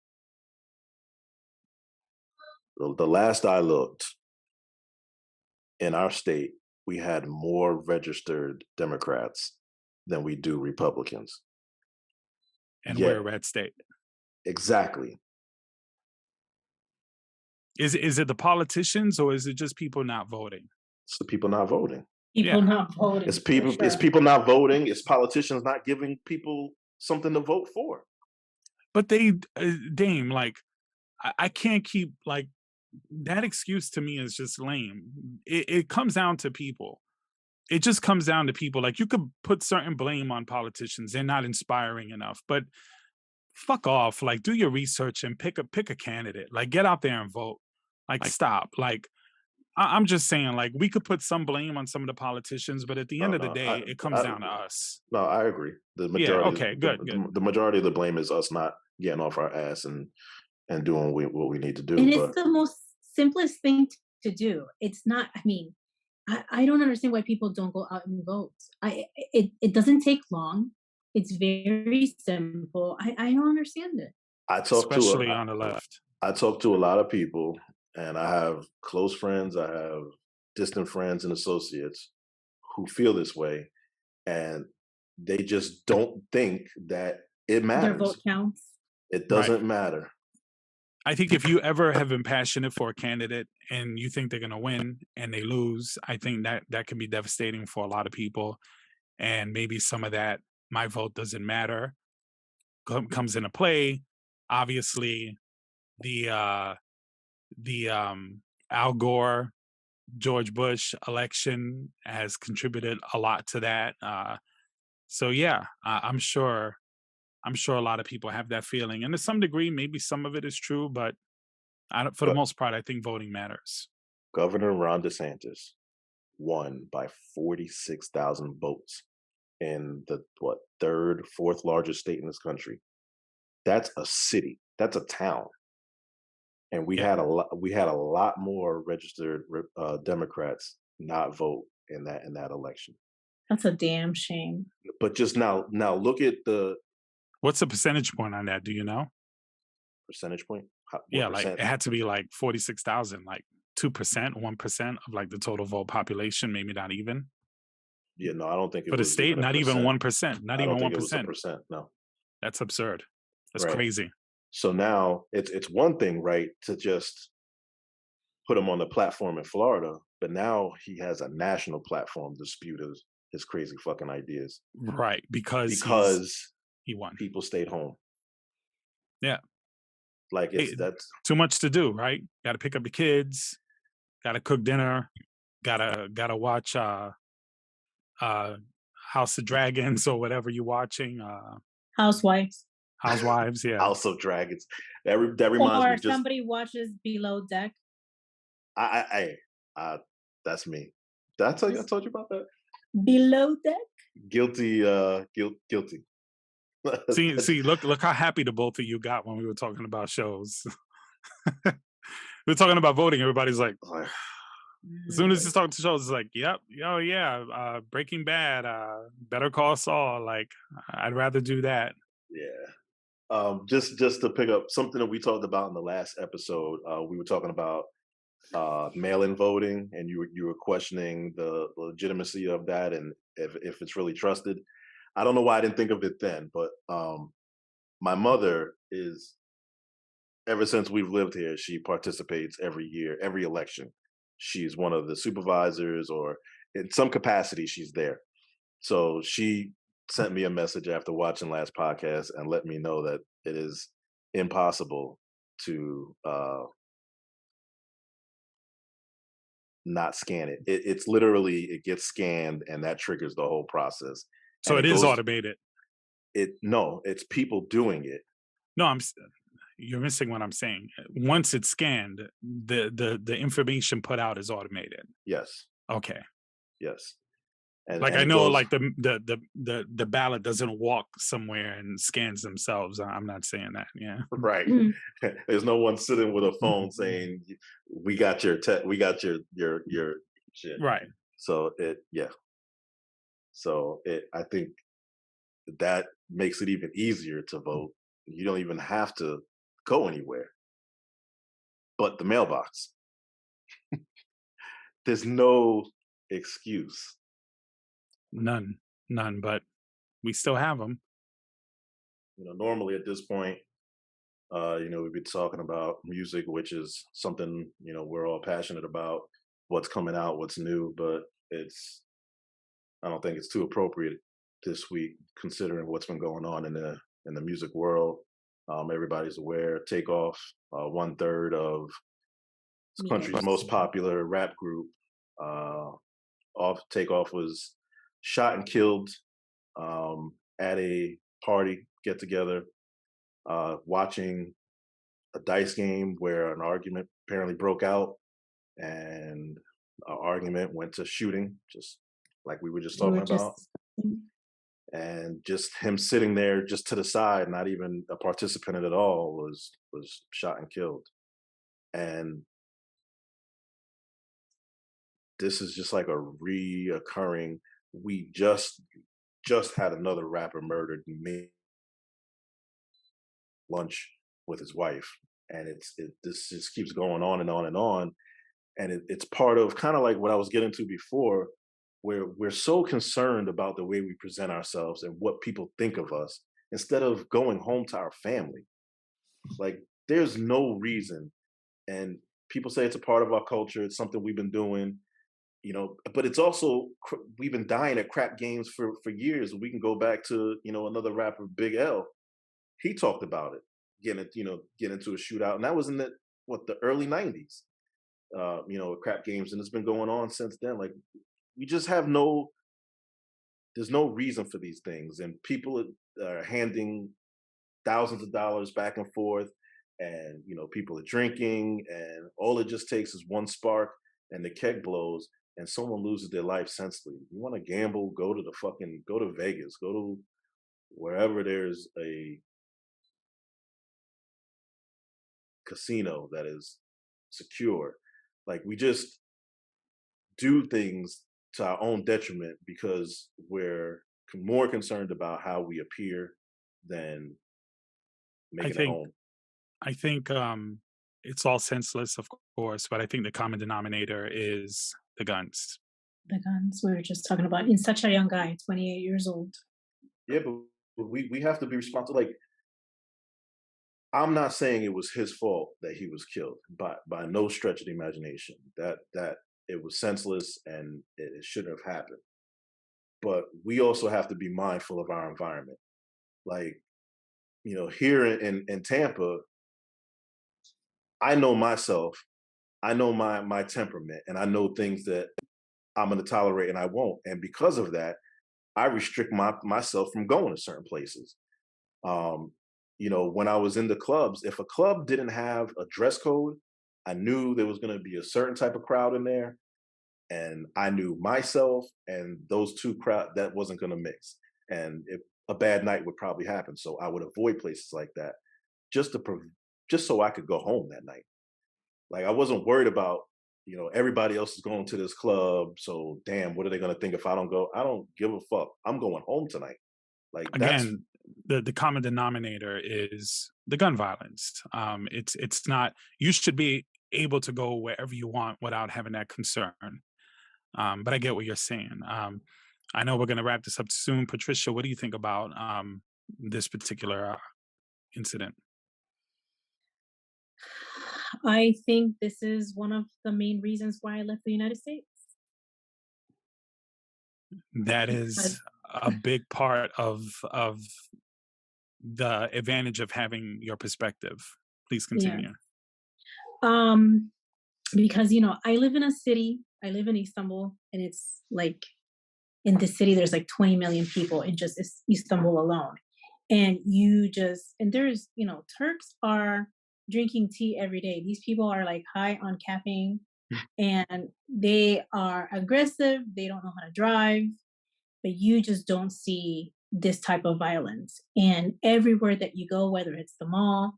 the last I looked, in our state, we had more registered Democrats than we do Republicans. And we're Yet, a red state. exactly. Is it the politicians or is it just people not voting? It's the people not voting. People Yeah. not voting. It's people. for It's sure. people not voting. It's politicians not giving people something to vote for. But they, Dame, like, I can't keep, like, that excuse to me is just lame. It comes down to people. It just comes down to people. Like, you could put certain blame on politicians. They're not inspiring enough. But fuck off. Like, do your research and pick a candidate. Like, get out there and vote. Like, stop. Like, I'm just saying, like, we could put some blame on some of the politicians, but at the end No, of the no, day, it comes down to us. no. I agree. The Yeah. majority, Okay. Good. Good. the majority of the blame is us not getting off our ass and doing what we need to do. And But it's the most simplest thing to do. It's not, I mean, I don't understand why people don't go out and vote. It doesn't take long. It's very simple. I don't understand it. I talk to Especially on the left. I talk to a lot of people, and I have close friends, I have distant friends and associates who feel this way, and they just don't think that it Their matters. vote counts. It Right. doesn't matter. I think if you ever have been passionate for a candidate and you think they're going to win and they lose, I think that can be devastating for a lot of people. And maybe some of that, my vote doesn't matter, comes into play. Obviously, the Al Gore, George Bush election has contributed a lot to that. So yeah, I'm sure a lot of people have that feeling, and to some degree, maybe some of it is true, but for the Go- most part, I think voting matters. Governor Ron DeSantis won by 46,000 votes in the third, fourth largest state in this country. That's a city. That's a town. And we Yeah. had a lot more registered Democrats not vote in that election. That's a damn shame. But just now look at the What's the percentage point on that? Do you know? percentage point. What Yeah, like percent? it had to be like 46,000, like 2%, 1% of like the total vote population, maybe not even. Yeah, no, I don't think it For the was state, even a not even percent. 1%, not I even don't think it was a 1%. percent. No. That's absurd. That's Right. crazy. So now it's one thing, right, to just put him on the platform in Florida, but now he has a national platform to dispute his crazy fucking ideas Right, because he won. people stayed home. Yeah. Like Hey, that's too much to do, right? Got to pick up the kids, got to cook dinner, got to watch House of Dragons or whatever you're watching, Housewives. Housewives, yeah. House of Dragons. That reminds Or me. Just somebody watches Below Deck. I that's me. Did I told you about that? Below Deck? Guilty. See, look how happy the both of you got when we were talking about shows. We were talking about voting. Everybody's like, Like, as soon as you talk to shows, it's like, yep, oh yeah, Breaking Bad, Better Call Saul. Like, I'd rather do that. yeah. Just to pick up something that we talked about in the last episode, we were talking about mail-in voting, and you were questioning the legitimacy of that and if it's really trusted. I don't know why I didn't think of it then, but my mother is, ever since we've lived here, she participates every year, every election. She's one of the supervisors, or in some capacity, she's there. So she sent me a message after watching last podcast and let me know that it is impossible to not scan it. It's literally, it gets scanned and that triggers the whole process. So And it it is goes, automated. no, it's people doing it. No, you're missing what I'm saying. Once it's scanned, the information put out is automated. Yes, Okay. yes. And Like and I it know, goes like the ballot doesn't walk somewhere and scans themselves. I'm not saying that. Yeah. right. There's no one sitting with a phone saying, "We got your we got your shit." Right. So yeah. So I think that makes it even easier to vote. You don't even have to go anywhere but the mailbox. There's no excuse. None. None. But we still have them. Normally at this point, we've been talking about music, which is something, we're all passionate about, what's coming out, what's new, but I don't think it's too appropriate this week considering what's been going on in the music world. Everybody's aware, Takeoff, 1/3 of this country's Yes. most popular rap group, off Takeoff was shot and killed at a party get together, watching a dice game where an argument apparently broke out, and an argument went to shooting, just like we were just You were talking about. just And just him sitting there just to the side, not even a participant at all, was shot and killed. And this is just like a reoccurring. We just had another rapper murdered and made lunch with his wife, and this just keeps going on and on and on. And it's part of kind of like what I was getting to before, where we're so concerned about the way we present ourselves and what people think of us instead of going home to our family. Like, there's no reason. And people say it's a part of our culture, it's something we've been doing, but it's also, we've been dying at crap games for years. We can go back to, another rapper, Big L. He talked about it, getting into a shootout, and that was in the early 90s, crap games, and it's been going on since then. Like, we just have there's no reason for these things, and people are handing thousands of dollars back and forth, and people are drinking, and all it just takes is one spark, and the keg blows, and someone loses their life senselessly. You want to gamble? Go to Vegas, go to wherever there's a casino that is secure. Like, we just do things to our own detriment because we're more concerned about how we appear than I making it think home. I think it's all senseless, of course, but I think the common denominator is the guns. the guns we were just talking about in such a young guy, 28 years old. Yeah, but we have to be responsible. Like, I'm not saying it was his fault that he was killed, by no stretch of the imagination. That it was senseless and it shouldn't have happened. But we also have to be mindful of our environment. Like, here in Tampa, I know myself, I know my temperament, and I know things that I'm going to tolerate and I won't. And because of that, I restrict myself from going to certain places. Um, when I was in the clubs, if a club didn't have a dress code, I knew there was going to be a certain type of crowd in there, and I knew myself and those two crowd that wasn't going to mix. And if a bad night would probably happen. So I would avoid places like that just just so I could go home that night. Like I wasn't worried about, everybody else is going to this club. So damn, what are they going to think if I don't go? I don't give a fuck. I'm going home tonight. Like that's Again, the common denominator is the gun violence. It's not. You should be able to go wherever you want without having that concern. But I get what you're saying. I know we're going to wrap this up soon. Patricia, what do you think about this particular incident? I think this is one of the main reasons why I left the United States. That Because is a big part of the advantage of having your perspective. Please yeah, continue. um, because I live in a city. I live in Istanbul, and it's like in this city, there's like 20 million people in just Istanbul alone, and there's Turks are drinking tea every day. These people are like high on caffeine, and they are aggressive. They don't know how to drive, but you just don't see this type of violence. And everywhere that you go, whether it's the mall,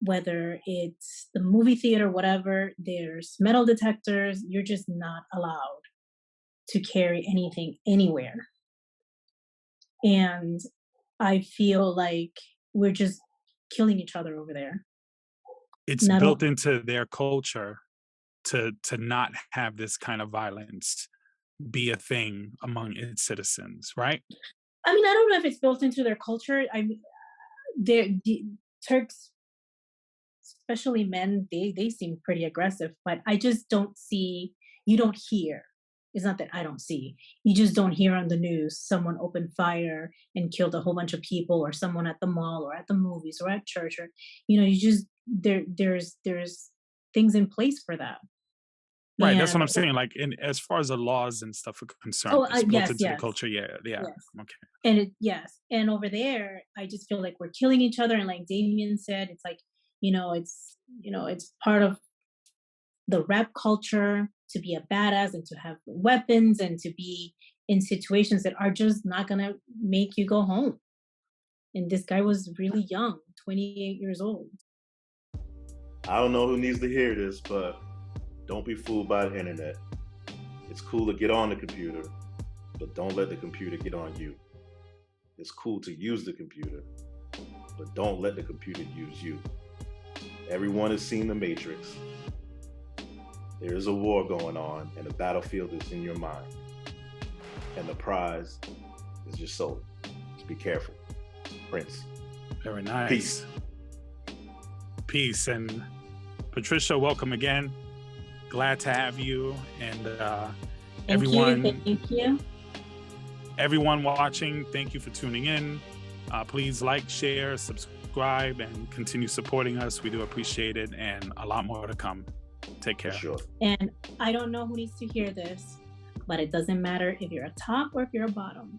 whether it's the movie theater, whatever, there's metal detectors. You're just not allowed to carry anything anywhere. And I feel like we're just killing each other over there. It's Not built o- into their culture to not have this kind of violence be a thing among its citizens, right? I mean, I don't know if it's built into their culture. I mean, the Turks, especially men, they seem pretty aggressive, but I just don't see. You don't hear. It's not that I don't see. You just don't hear on the news someone opened fire and killed a whole bunch of people, or someone at the mall, or at the movies, or at church, or you just there's things in place for that. Right. That's what And I'm saying. Like, as far as the laws and stuff are concerned, oh, it's built yes, into the yes, culture. Yeah. Yeah. yes. Okay. And yes, and over there, I just feel like we're killing each other. And like Damien said, it's like, it's part of the rap culture to be a badass and to have weapons and to be in situations that are just not gonna make you go home. And this guy was really young, 28 years old. I don't know who needs to hear this, but don't be fooled by the internet. It's cool to get on the computer, but don't let the computer get on you. It's cool to use the computer, but don't let the computer use you. Everyone has seen The Matrix. There is a war going on, and the battlefield is in your mind. And the prize is your soul. Just be careful. Prince. Very nice. Peace. Peace. And Patricia, welcome again. Glad to have you. And Thank you. everyone watching, thank you for tuning in. Please like, share, subscribe, and continue supporting us. We do appreciate it, and a lot more to come. Take care. For sure. And I don't know who needs to hear this, but it doesn't matter if you're a top or if you're a bottom.